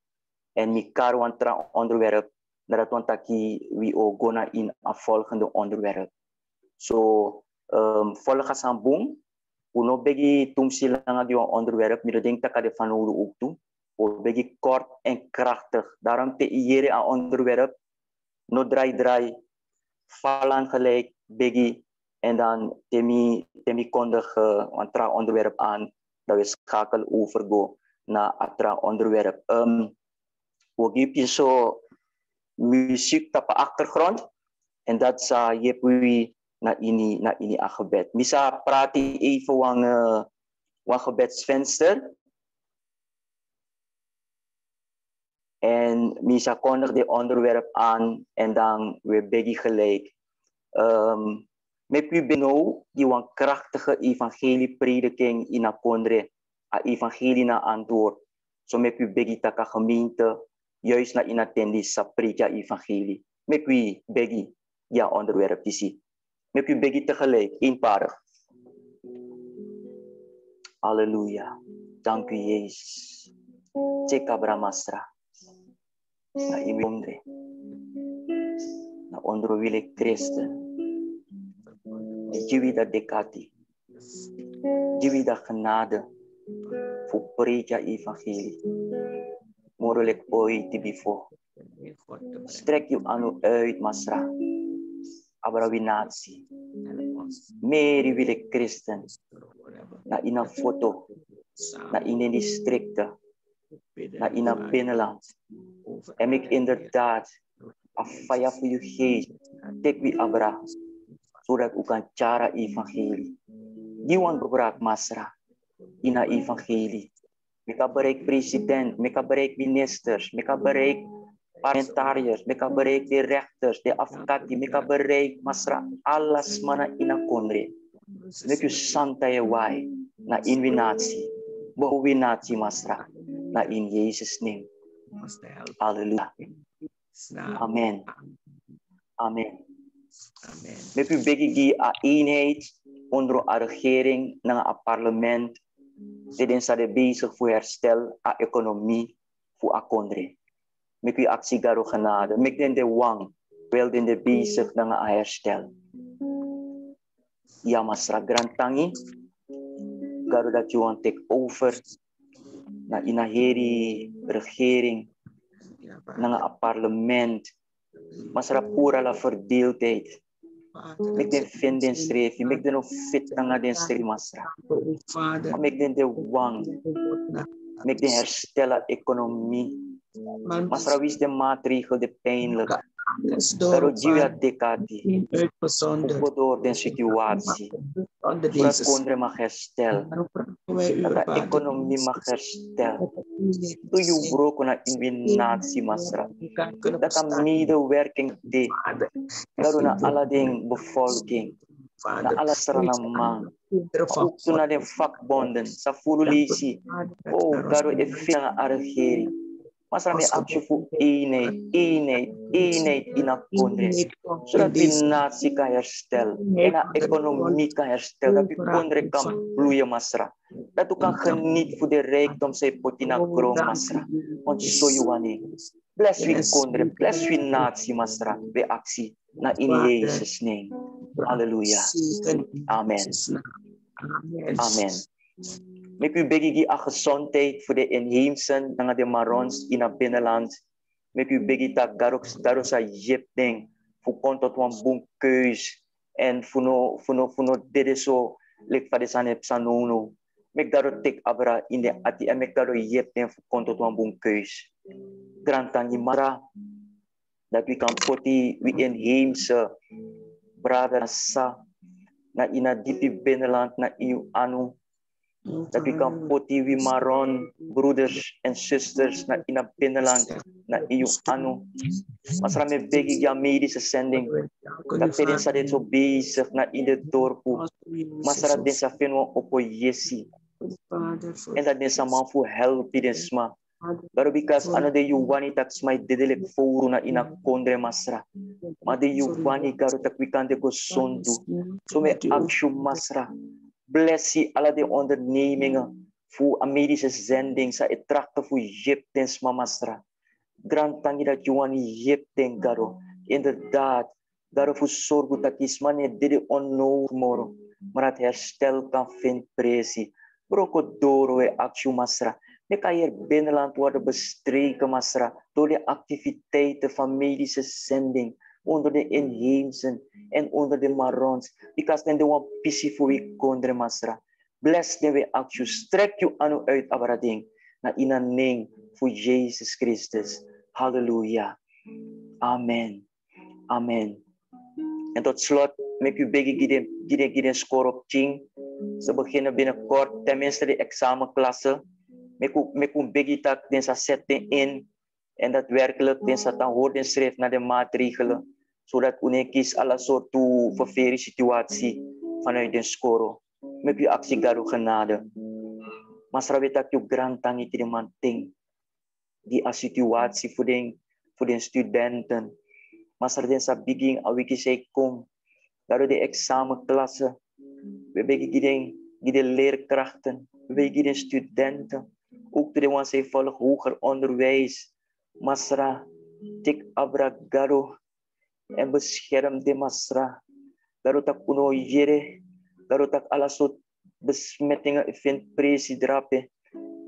En mi karwantra onderwerp. Dat want taki we o gona in een volgende onderwerp. So volgens aan boom. Uno begi tumsilanga die onderwerp. Mi denk dat de van hoe ook toe. O begi kort en krachtig. Daarom te iere aan onderwerp. No draai. Vallen gelijk. Begi. En dan temi kondig een tra onderwerp aan. Dat we schakel overgo naar een tra onderwerp. We geven zo muziek op de achtergrond. En dat is je na ini gebed. Misa prati even wan gebedsvenster. En misa kondig de onderwerp aan en dan weer begi gelijk. Met u beno die wan krachtige evangelie prediking in a kondre a evangelie na antwoord. So met u begi taka gemeente juist na inatendi sa predia evangelie. Met u begi ja onderwerp die zie. Met u begi tegelijk eenparig. Halleluja. Dank u Jezus. Ceka bramastra. Na imondre. Na ondrowile Christen. Jiwi da dekati. Jiwi da genade. Voor predia evangelie. Morelijk ooit die before. Strek je anu uit, Masra. Abrawinatie. Meri wille Christen. Na ina foto. Na ina districten. Na ina binnenland. En ik inderdaad Afaya voor uw geest. Tek wie abra. Zodat u kan cara evangelie. Die wan bebraak masra. Ina evangelie. Meka bereik president. Meka bereik ministers. Meka bereik parlementariërs. Meka bereik de rechters. De advocaten. Meka bereik masra. Alles mana ina kondre. Mek u santa e wai. Na inwinatie. Bewinatie masra. Na in Jezus' naam. Halleluja. Amen. Amen. Amen. Met u begigi a eenheid onder een regering naar een parlement. Dit zijn bezig voor herstel a economie voor a kondre. Met u actie garo genade. Met den de wang. Wel den de bezig naar een herstel. Ja, masra grantangi. Garo dat je want take over. Na inaheri regering. Naar een parlement. Masra pura la verdeeldheid. Mek den vinden streef, mek den of fit nanga den streef masra. Mek den de wang, mek den herstellen economie. Masra wis de maatregel de pijnlijk. Daro jiwa dekati. Door den situatie. Zodat kondre mag herstel. Dat de economie mag herstel. Doe je broken na inwinatie masra. Dat de medewerking de. Daarom na alle den bevolking. Na alle stranaman. Ook toen naar de vakbonden. Sa furulisi. Oh, daarom even naar de regering. Masra me actie voor eenheid in a kondre. Zodat we natie kan herstellen. En de economie kan herstellen. Dat we kondre kan bloeien, masra. Dat we kan genieten voor de rijkdom, zij potina krom, masra. Want zo je wanneer. Bless we kondre, bless we natie, masra. We actie. Na in Jezus' naam. Halleluja. Amen. Amen. Met u begigi a gezondheid voor de inheemsen, naar de marons in het binnenland. Met u begigi dat daarom sa jip ding, voor komt tot een boom keus. En voor no dit is zo, lik van de san heb sanono. Mek daarom tek abra in de ati, en mek daarom jip ding, voor komt tot een boom keus. Grantangi mara, dat we kan poti, we inheemse, brother sa, na in het diepe binnenland, na in anu. Dat we kan poti wie maron, broeders en zusters naar in het binnenland, naar EU anu. Masra me begi ja medische zending. Dat we sa dit zo bezig naar in de dorpu. Masra den sa feno opo yesi. En dat den sa man voor help den sma. Pero because ano de yuwani tak smai dedelek foru na ina kondre masra. Ma de yuwani garo tak we kan de go sondu. So me akshu masra. Blessie alle de ondernemingen voor een medische zending, sa etrakte voor Jeptens mamastra. Grantangi dat Johan Jepten garo. Inderdaad, daarvoor zorgen dat ismane dit onnodig maar het herstel kan vinden presie. Broko doro e actie masra. Me kan hier binnenland worden bestreken masra door de activiteiten van medische zending. Onder de inheemsen en onder de marons. Because then they want pisi voor we kondre masra. Bless them we actu. Strek je anu uit abrading. Na ina neng voor Jezus Christus. Halleluja. Amen. Amen. En tot slot, make u begi gide score op 10. Ze beginnen binnenkort, tenminste de examenklasse. Make u begi tak den sa setting in. En daadwerkelijk den sa dan hoort en schrijft naar de maatregelen. Zodat u kies alle soorten vervelende situatie vanuit de score. Met uw actie garo genade. Mas rabe tak uw grantang iti de manting. Die a situatie voor de studenten. Mas raden sa biging a wiki say kom. Garo de examenklasse. We begi de leerkrachten. We begi de studenten. Ook de wan say volg hoger onderwijs. Masra tik abra garo. En bescherm de masra. Garotak uno jere. Garotak alle soort besmettingen vindt presidrape.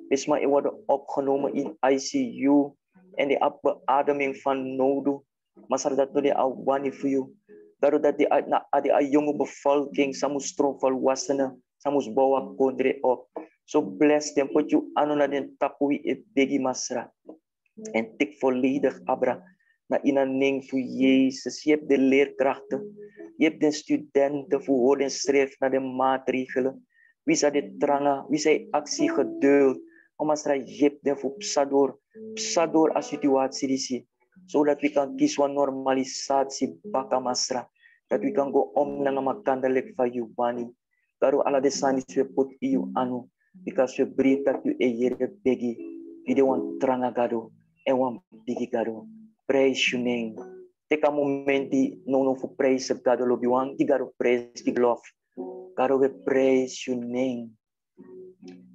Bisma worden opgenomen in ICU. En de beademing van nodu. Masra dat no de awani voor you. Garotak de jonge bevolking. Samus stroom volwassenen. Samus bawa kondre op. So bless them. Put you anu na den tapui e begi masra. En tik volledig abra. Na inaning voor Jezus. Je hebt de leerkrachten. Je hebt de studenten voor hoor en schrijf naar de maatregelen. Wie zijn de trangen? Wie zijn actie geduld? Om als je hebt de voor psador als situatie is. Zodat we kan kiezen van normalisatie bakamasra. Dat we kan go om naar makandelijk van je wani. Daarom alle de sanis we put you anu. Because we breathe dat you ejere begi. We de wan tranga gado. En wan bigi gado. Praise your name. Take a moment die no voor praise God lobby one. Die gado praise die love. God we praise your name.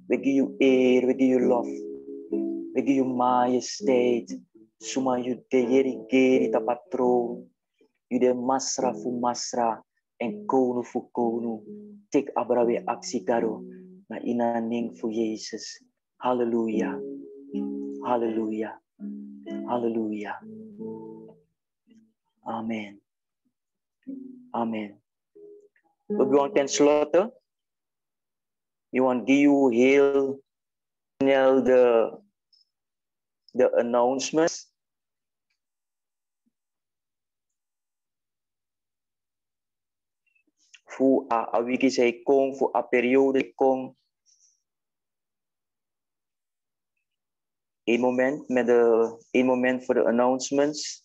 We give you air. We give you love. We give you majestate. Suma you de yeri geri ta patroon. You de masra fu masra. En kono fu kono. Take abrawe actie gado. Na ina ning voor Jezus. Halleluja. Halleluja. Halleluja. Amen. Amen. We gaan ten slotte. We want give you heel snel de announcements. Voor a wiki zij kom, voor a periode kom. Een moment voor de announcements.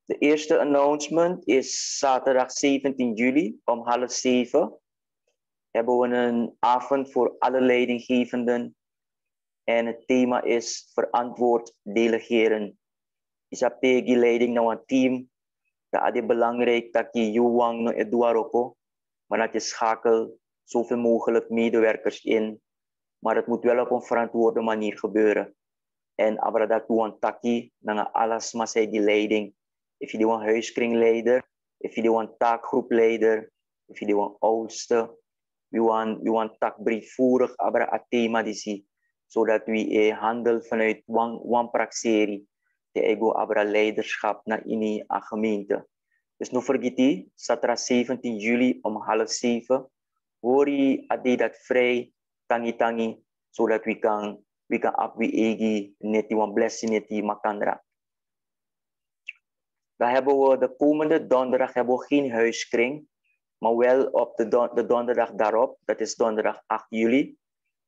De eerste announcement is zaterdag 17 juli om 6:30. Hebben we een avond voor alle leidinggevenden. En het thema is verantwoord delegeren. Is dat pegi leiding naar een team. Dat is belangrijk dat je Joang no Eduardo, maar dat je schakel zoveel mogelijk medewerkers in. Maar het moet wel op een verantwoorde manier gebeuren. En abra dat een taki, dan alles maar zij die leiding. If je een huiskringleider, if je een taakgroepleider, if je een oudste, we want tak breedvoerig abra het thema die zie, zodat we handel vanuit one praxeri, de ego abra leiderschap naar in een gemeente. Dus nog vergeet die, zaterdag 17 juli om 6:30, hoor je ade dat vrij, tangi, zodat we kan op we egi net die one blessing net die makandra. Dan hebben we de komende donderdag hebben we geen huiskring, maar wel op de donderdag daarop, dat is donderdag 8 juli.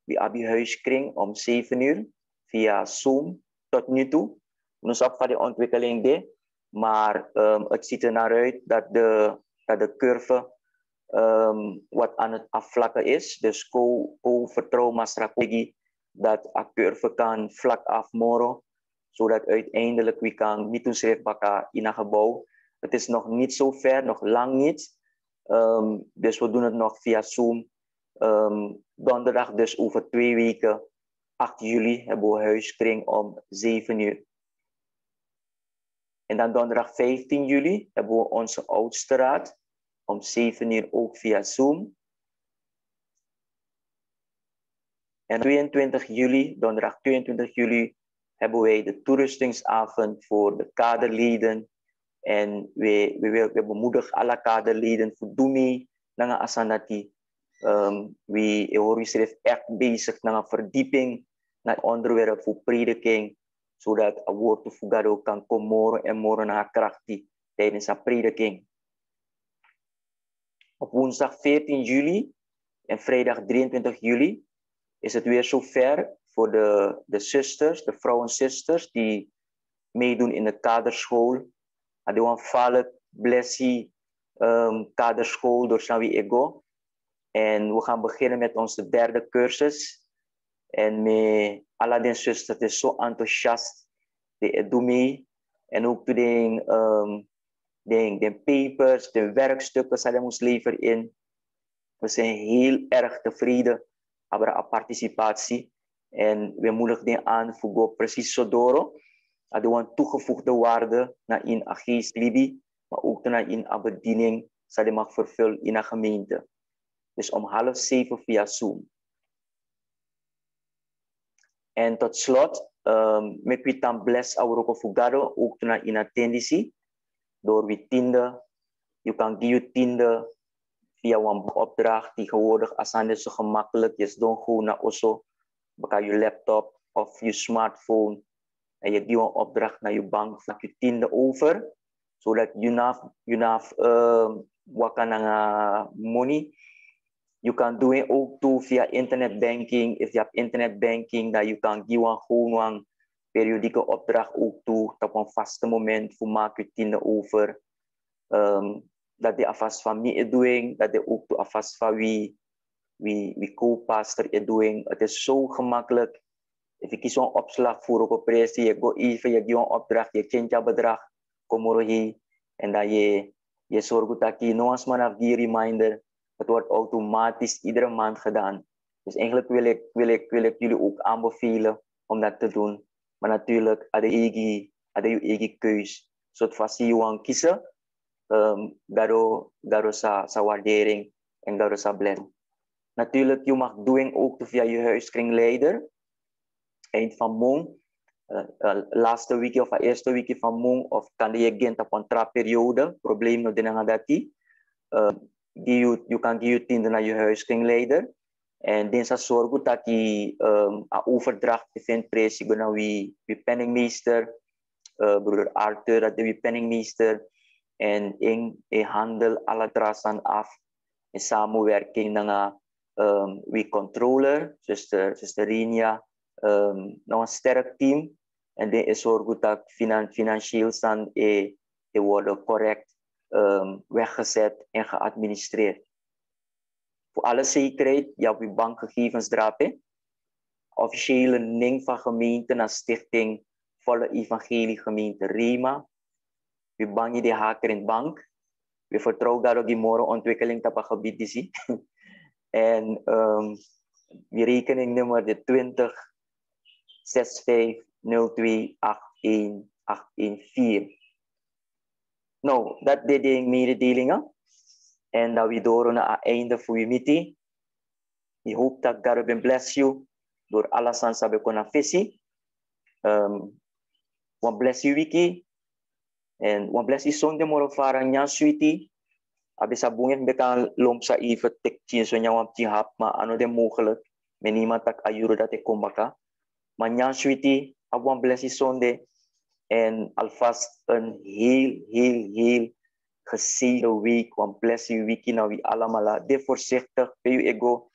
We hebben huiskring om 7 uur via Zoom tot nu toe. Ons op van de ontwikkeling de, maar het ziet er naar uit dat de curve wat aan het afvlakken is. Dus vertrouw maar strategie dat de curve kan vlak afmoren, zodat uiteindelijk we kan niet toeschrijven in een gebouw. Het is nog niet zo ver, nog lang niet. Dus we doen het nog via Zoom. Donderdag, dus over 2 weken, 8 juli, hebben we huiskring om 7 uur. En dan donderdag 15 juli hebben we onze oudste raad om 7 uur ook via Zoom. En 22 juli, donderdag 22 juli, hebben wij de toerustingsavond voor de kaderleden. En we bemoedigen alle kaderleden voor doen mee naar Asanati. We horen echt bezig naar een verdieping, naar het onderwerp voor prediking, zodat het woord van God kan komen morgen en morgen naar kracht tijdens de prediking. Op woensdag 14 juli en vrijdag 23 juli is het weer zover voor de zusters, de vrouwenzusters die meedoen in de kaderschool. Die een vallen blessie kaderschool door Sawi Ego. En we gaan beginnen met onze 3e cursus. En met alle de zusters is zo enthousiast. Die doen mee. En ook de papers, de werkstukken zullen we leveren in. We zijn heel erg tevreden over de participatie. En we moedigen aan voor precies zo door. Dat we een toegevoegde waarde naar in Agis Libi, maar ook naar in de bediening zal je mag vervullen in een gemeente. Dus om 6:30 via Zoom. En tot slot, met wie dan bless our fugado ook na in attendisi, door wie tiende, je kan die tiende via een opdracht tegenwoordig als aan zo gemakkelijk is, dan gewoon naar osso, bij je laptop of je smartphone en je die een opdracht naar je bank, vlak je tiende over, zodat je naf wakana money. Je kan doen ook toe via internetbanking. If je hebt internetbanking, dat je kan gewoon een periodieke opdracht ook toe op een vaste moment voor maak je tiende over. Dat de afas van mij doing, dat de ook toe afas van wie co-pastor is doing. Het is zo gemakkelijk. If je kies een opslag voor op prijs, je go even, je doet een opdracht, je kent je bedrag, kom er en dat je zorgt dat je nog eens maar die reminder. Het wordt automatisch iedere maand gedaan. Dus eigenlijk wil ik jullie ook aanbevelen om dat te doen. Maar natuurlijk, had je eigen keus. Zodat als je wil kiezen, daardoor sa waardering en daardoor sa blend. Natuurlijk, je mag doen ook via je huiskringleider. Eind van maand, laatste week of eerste week van maand, of kan je gaan op een traperiode, probleem nog dingen dat die. Je kan die tiende naar je huiskringleider. En dit is zorgen dat je overdracht vindt prijs naar wie penningmeester, broeder Arthur, dat wie penningmeester. En in handel alle drasan af. In samenwerking naar wie controller, zuster Rinia, nog een sterk team. En dit is zorgen dat financieel staan worden correct weggezet en geadministreerd. Voor alle zekerheid, je hebt je bankgegevens drapen. Officiële ning van gemeente naar stichting Volle Evangelie Gemeente Rema. We bangen de haker in bank. We vertrouwen daarop die morgen ontwikkeling op het gebied te zien. En we rekeningnummer de 20 65 02 81 814. Nou, dat deed de mededelingen. En dat we door naar het einde voor je meeting. Ik hoop dat God will bless you door alles aan sabe kona fesi. One bless you wiki. En one bless you sonde moro fara nya sweetie. Abisa bungen bekan lomsa even tekje so nya wam hap ma ano de mogelijk. Men niemand tak ayuro dat ik kom baka. Maar nya sweetie, ab one bless you sonde. En alvast een heel gezegende week. One bless you weekie nou wie allemaal. De voorzichtig bij je ego.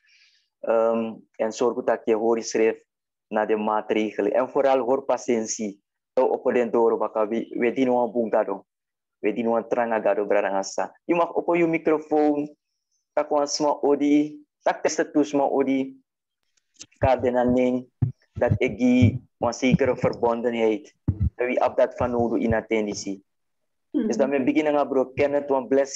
En zorg dat je hoor schrijft naar de maatregelen. En vooral hoor patiëntie. Op den door baka we dienen een bungado. We dienen een trangagado bradangasa. Je mag op je microfoon. Tak wan sma odi. Tak testen toe sma odi. Kadenaning. Dat ik een zekere verbondenheid. Dat we op dat van nodig in attentie. Dus dan ben beginnen bro. Kenneth, one bless